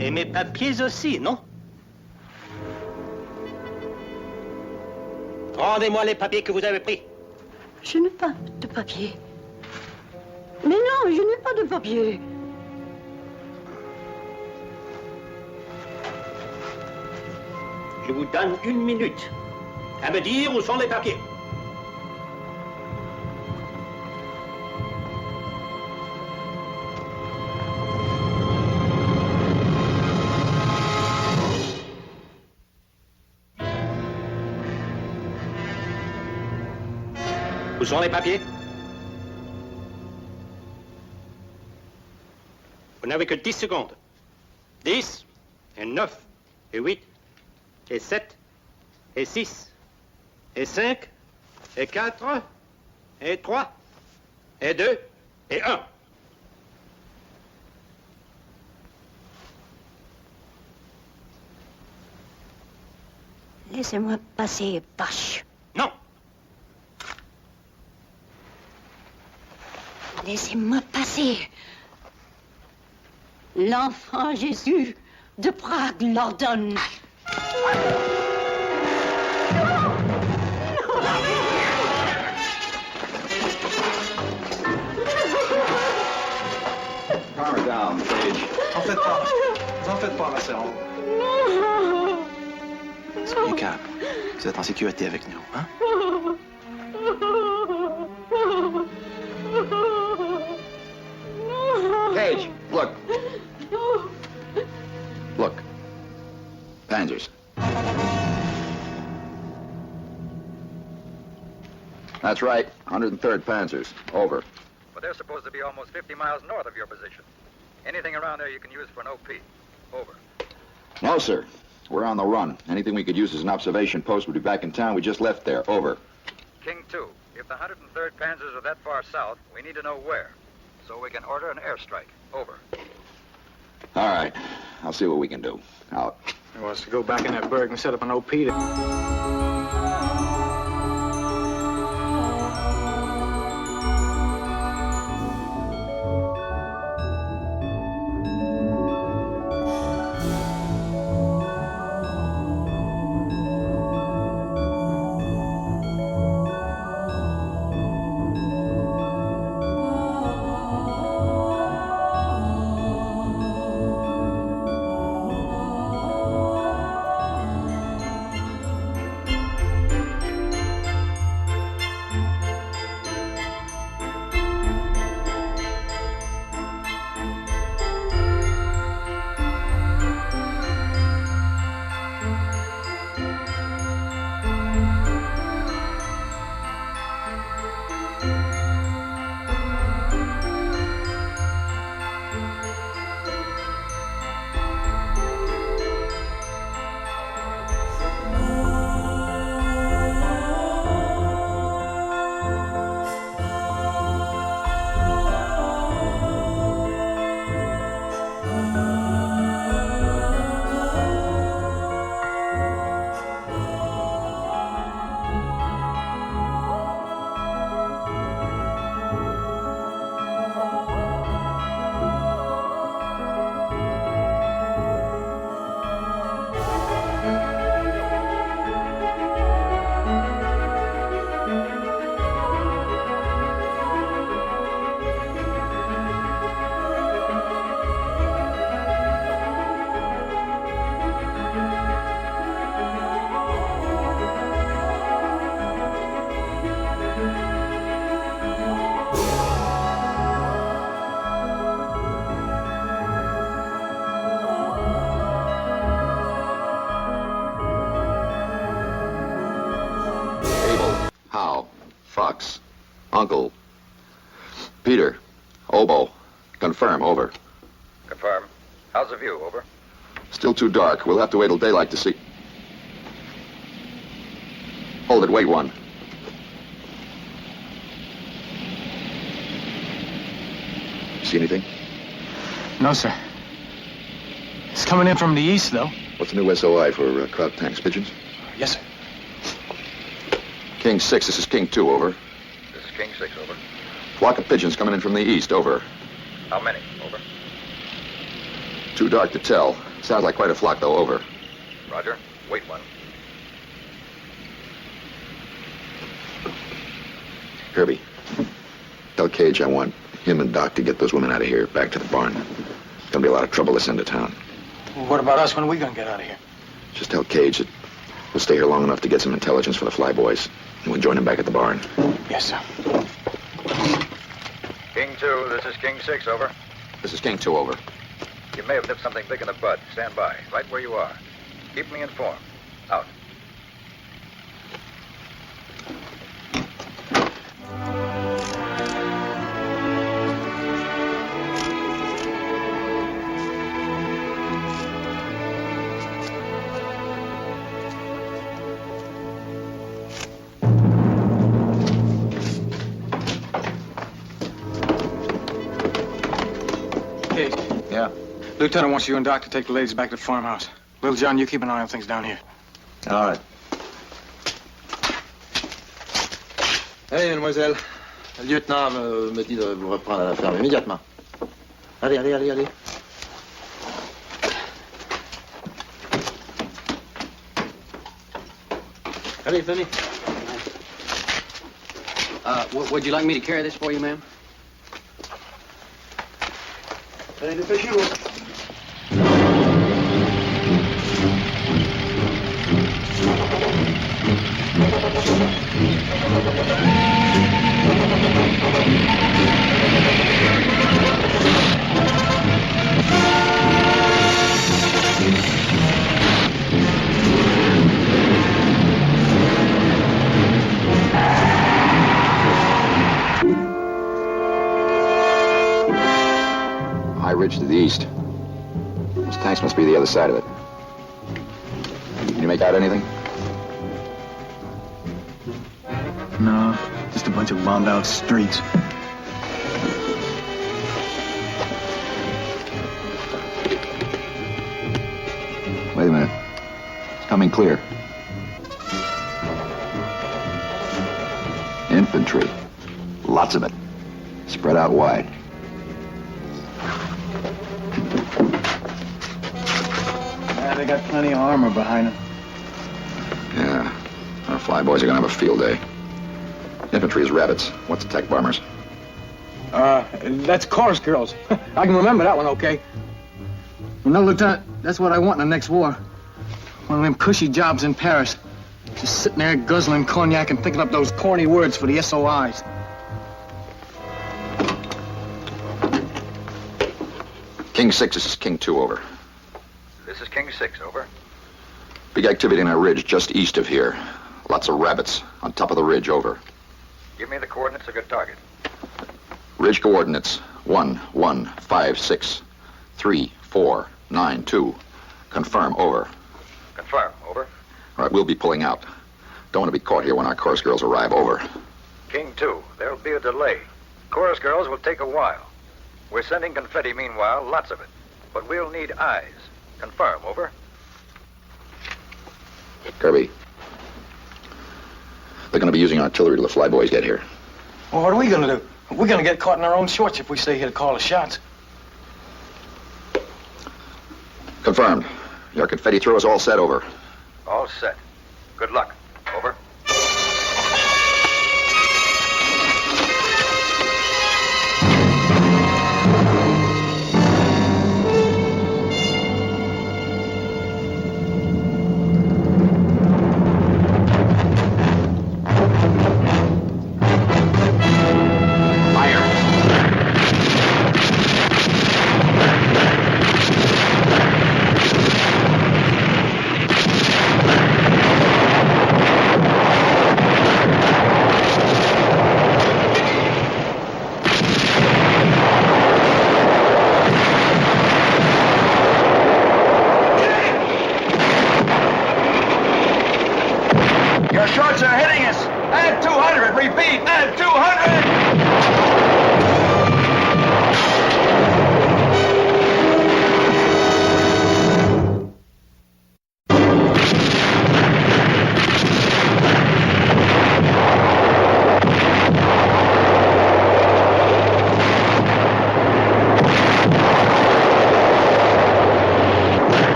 Et mes papiers aussi, non? Rendez-moi les papiers que vous avez pris. Je n'ai pas de papier. Mais non, je n'ai pas de papier. Je vous donne 1 minute à me dire où sont les papiers. Où sont les papiers? Vous n'avez que 10 secondes. 10, et 9, et 8, et 7, et 6, et 5, et 4, et 3, et 2, et 1. Laissez-moi passer, vache. Non. Laissez-moi passer. L'enfant Jésus de Prague l'ordonne. Calm her down, Paige. En faites pas. Vous en faites pas, ma sœur. Soyez calme. Vous êtes en sécurité avec nous, hein? Paige, look. Look. Panzers. That's right. 103rd Panzers. Over. But they're supposed to be almost 50 miles north of your position. Anything around there you can use for an OP. Over. No, sir. We're on the run. Anything we could use as an observation post would be back in town. We just left there. Over. King 2, if the 103rd Panzers are that far south, we need to know where. So we can order an airstrike. Over. All right. I'll see what we can do. Out. He wants to go back in that Berg and set up an OP to... Fox. Uncle. Peter. Oboe. Confirm. Over. Confirm. How's the view? Over. Still too dark. We'll have to wait till daylight to see. Hold it, wait one. See anything? No, sir. It's coming in from the east, though. What's the new SOI for Kraut tanks? Pigeons? Yes, sir. King 6, this is King 2, over. This is King 6, over. Flock of pigeons coming in from the east, over. How many? Over. Too dark to tell. Sounds like quite a flock, though, over. Roger. Wait one. Kirby, tell Cage I want him and Doc to get those women out of here, back to the barn. There's gonna be a lot of trouble this end of town. Well, what about us? When are we gonna get out of here? Just tell Cage that we'll stay here long enough to get some intelligence for the Flyboys, and we'll join him back at the barn. Yes, sir. King 2, this is King 6, over. This is King 2, over. You may have nipped something big in the bud. Stand by, right where you are. Keep me informed. Out. Cage. Yeah? Lieutenant wants you and Doc to take the ladies back to the farmhouse. Little John, you keep an eye on things down here. All right. Allez, mademoiselle. Le lieutenant me dit de vous reprendre à la ferme immédiatement. Allez, allez, allez, allez. Allez, venez. Would you like me to carry this for you, ma'am? Allez, dépêchez-vous. High ridge to the east. Those tanks must be the other side of it. Can you make out anything? No, just a bunch of bombed out streets. Wait a minute. It's coming clear. Infantry. Lots of it. Spread out wide. Yeah, they got plenty of armor behind them. Yeah. Our Flyboys are gonna have a field day. Infantry is rabbits. What's attack bombers? That's chorus girls. I can remember that one, okay? You know, Lieutenant, that's what I want in the next war. One of them cushy jobs in Paris. Just sitting there guzzling cognac and thinking up those corny words for the SOIs. King 6, this is King 2, over. This is King 6, over. Big activity in a ridge just east of here. Lots of rabbits on top of the ridge, over. Give me the coordinates of your target. Ridge coordinates 1156 3492. Confirm, over. Confirm, over. All right, we'll be pulling out. Don't want to be caught here when our chorus girls arrive, over. King 2, there'll be a delay. Chorus girls will take a while. We're sending confetti meanwhile, lots of it. But we'll need eyes. Confirm, over. Kirby. They're going to be using artillery till the Flyboys get here. Well, what are we gonna do? We're gonna get caught in our own shorts if we stay here to call the shots. Confirmed. Your confetti throw is all set, over. All set. Good luck. Over. Repeat, add 200!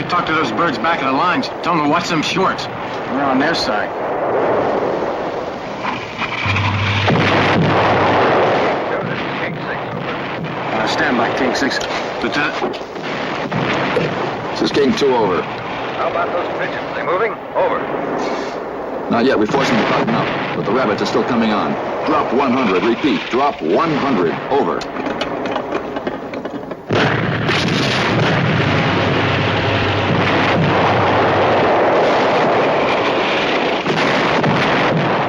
Talk to those birds back in the lines. Tell them to watch them shorts. We're on their side. Stand by, King 6. Lieutenant. This is King 2, over. How about those pigeons? They moving? Over. Not yet. We forced them to button up, but the rabbits are still coming on. Drop 100. Repeat. Drop 100. Over.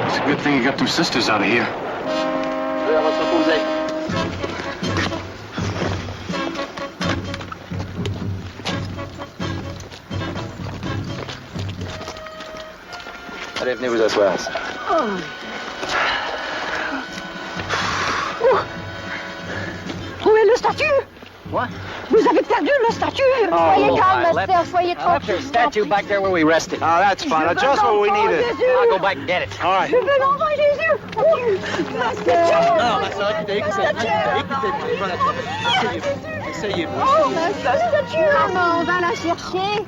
It's a good thing you got them sisters out of here. Allez, venez vous asseoir. Où est le statut? What? Vous avez perdu le statut. Soyez calme, Master, soyez tranquille. Statue back there where we rested. Oh, that's fine. Just what we needed. I'll go back and get it. All right. Je veux l'enfant Jésus. Ma statue. Non, ma soeur, écoutez. Asseyez-vous. Oh, ma statue. Maman, on va la chercher.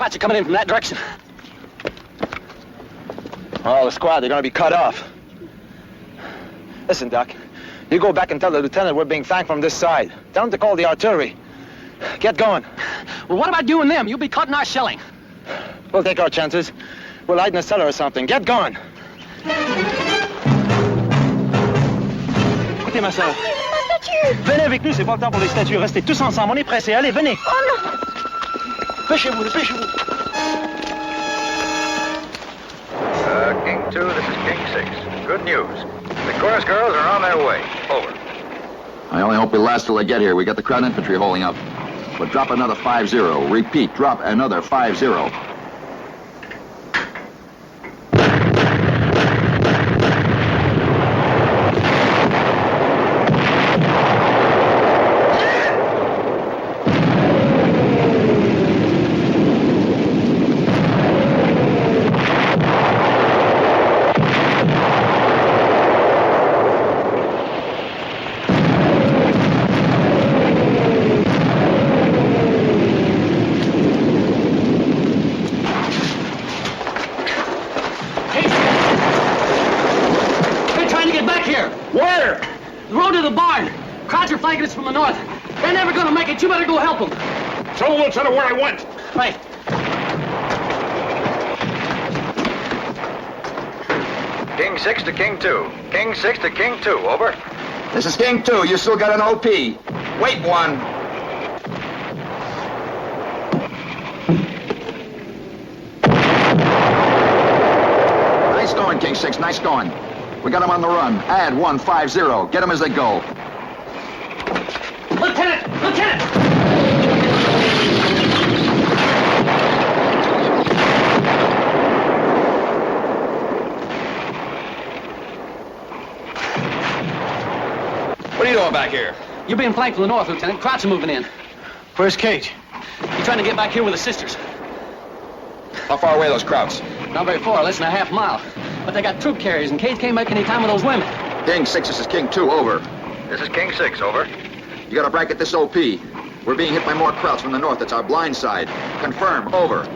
Are coming in from that direction. Oh, the squad, they're gonna be cut off. Listen, Doc, you go back and tell the lieutenant we're being flanked from this side. Tell him to call the artillery. Get going. Well, what about you and them? You'll be caught in our shelling. We'll take our chances. We'll hide in the cellar or something. Get going. Écoutez, ma soeur. Ma statue. Venez avec nous, c'est pas le temps pour les statues. Restez tous ensemble, on est pressés. Allez, venez. Oh non. Dépêchez-vous, dépêchez-vous. King 2, this is King 6. Good news. The chorus girls are on their way. Over. I only hope we last till they get here. We got the Crown Infantry holding up. But drop another 5-0. Repeat, drop another 5-0. Where? The road to the barn. Crowds are flanking us from the north. They're never gonna make it. You better go help them. Tell the lieutenant where I went. Right. King 6 to King 2. King 6 to King 2. Over. This is King 2. You still got an OP. Wait one. Nice going, King 6. Nice going. We got them on the run. Add 150. Get them as they go. Lieutenant! Lieutenant! What are you doing back here? You're being flanked from the north, Lieutenant. Krauts are moving in. Where's Cage? He's trying to get back here with the sisters. How far away are those Krauts? Not very far, less than a half mile. But they got troop carriers, and Cage can't make any time with those women. King 6, this is King 2. Over. This is King 6. Over. You gotta bracket this OP. We're being hit by more Krauts from the north. It's our blind side. Confirm. Over.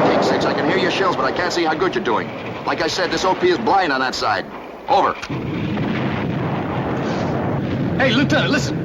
King 6, I can hear your shells, but I can't see how good you're doing. Like I said, this OP is blind on that side. Over. Hey, Lieutenant, listen.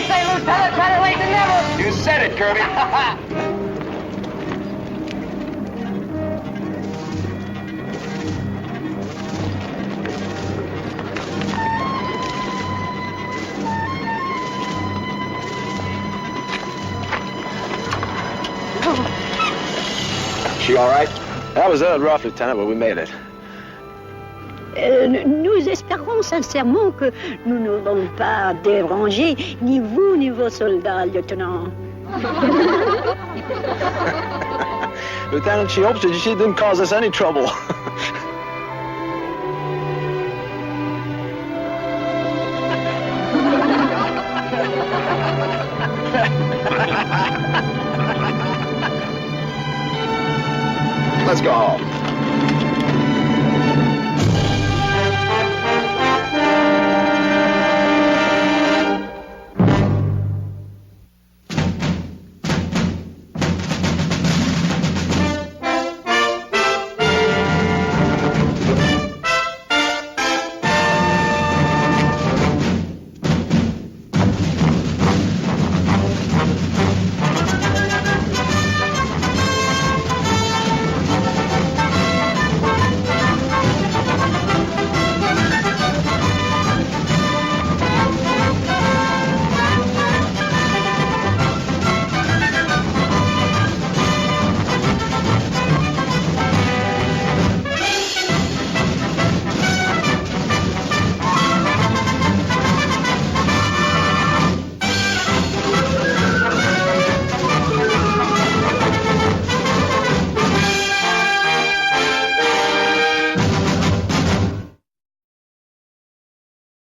say, Lieutenant? Better late than never. You said it, Kirby. She all right? That was a rough, Lieutenant, but we made it. Nous espérons sincèrement que nous n'aurons pas dérangé ni vous ni vos soldats, lieutenant. Lieutenant, she hopes that she didn't cause us any trouble. Let's go home.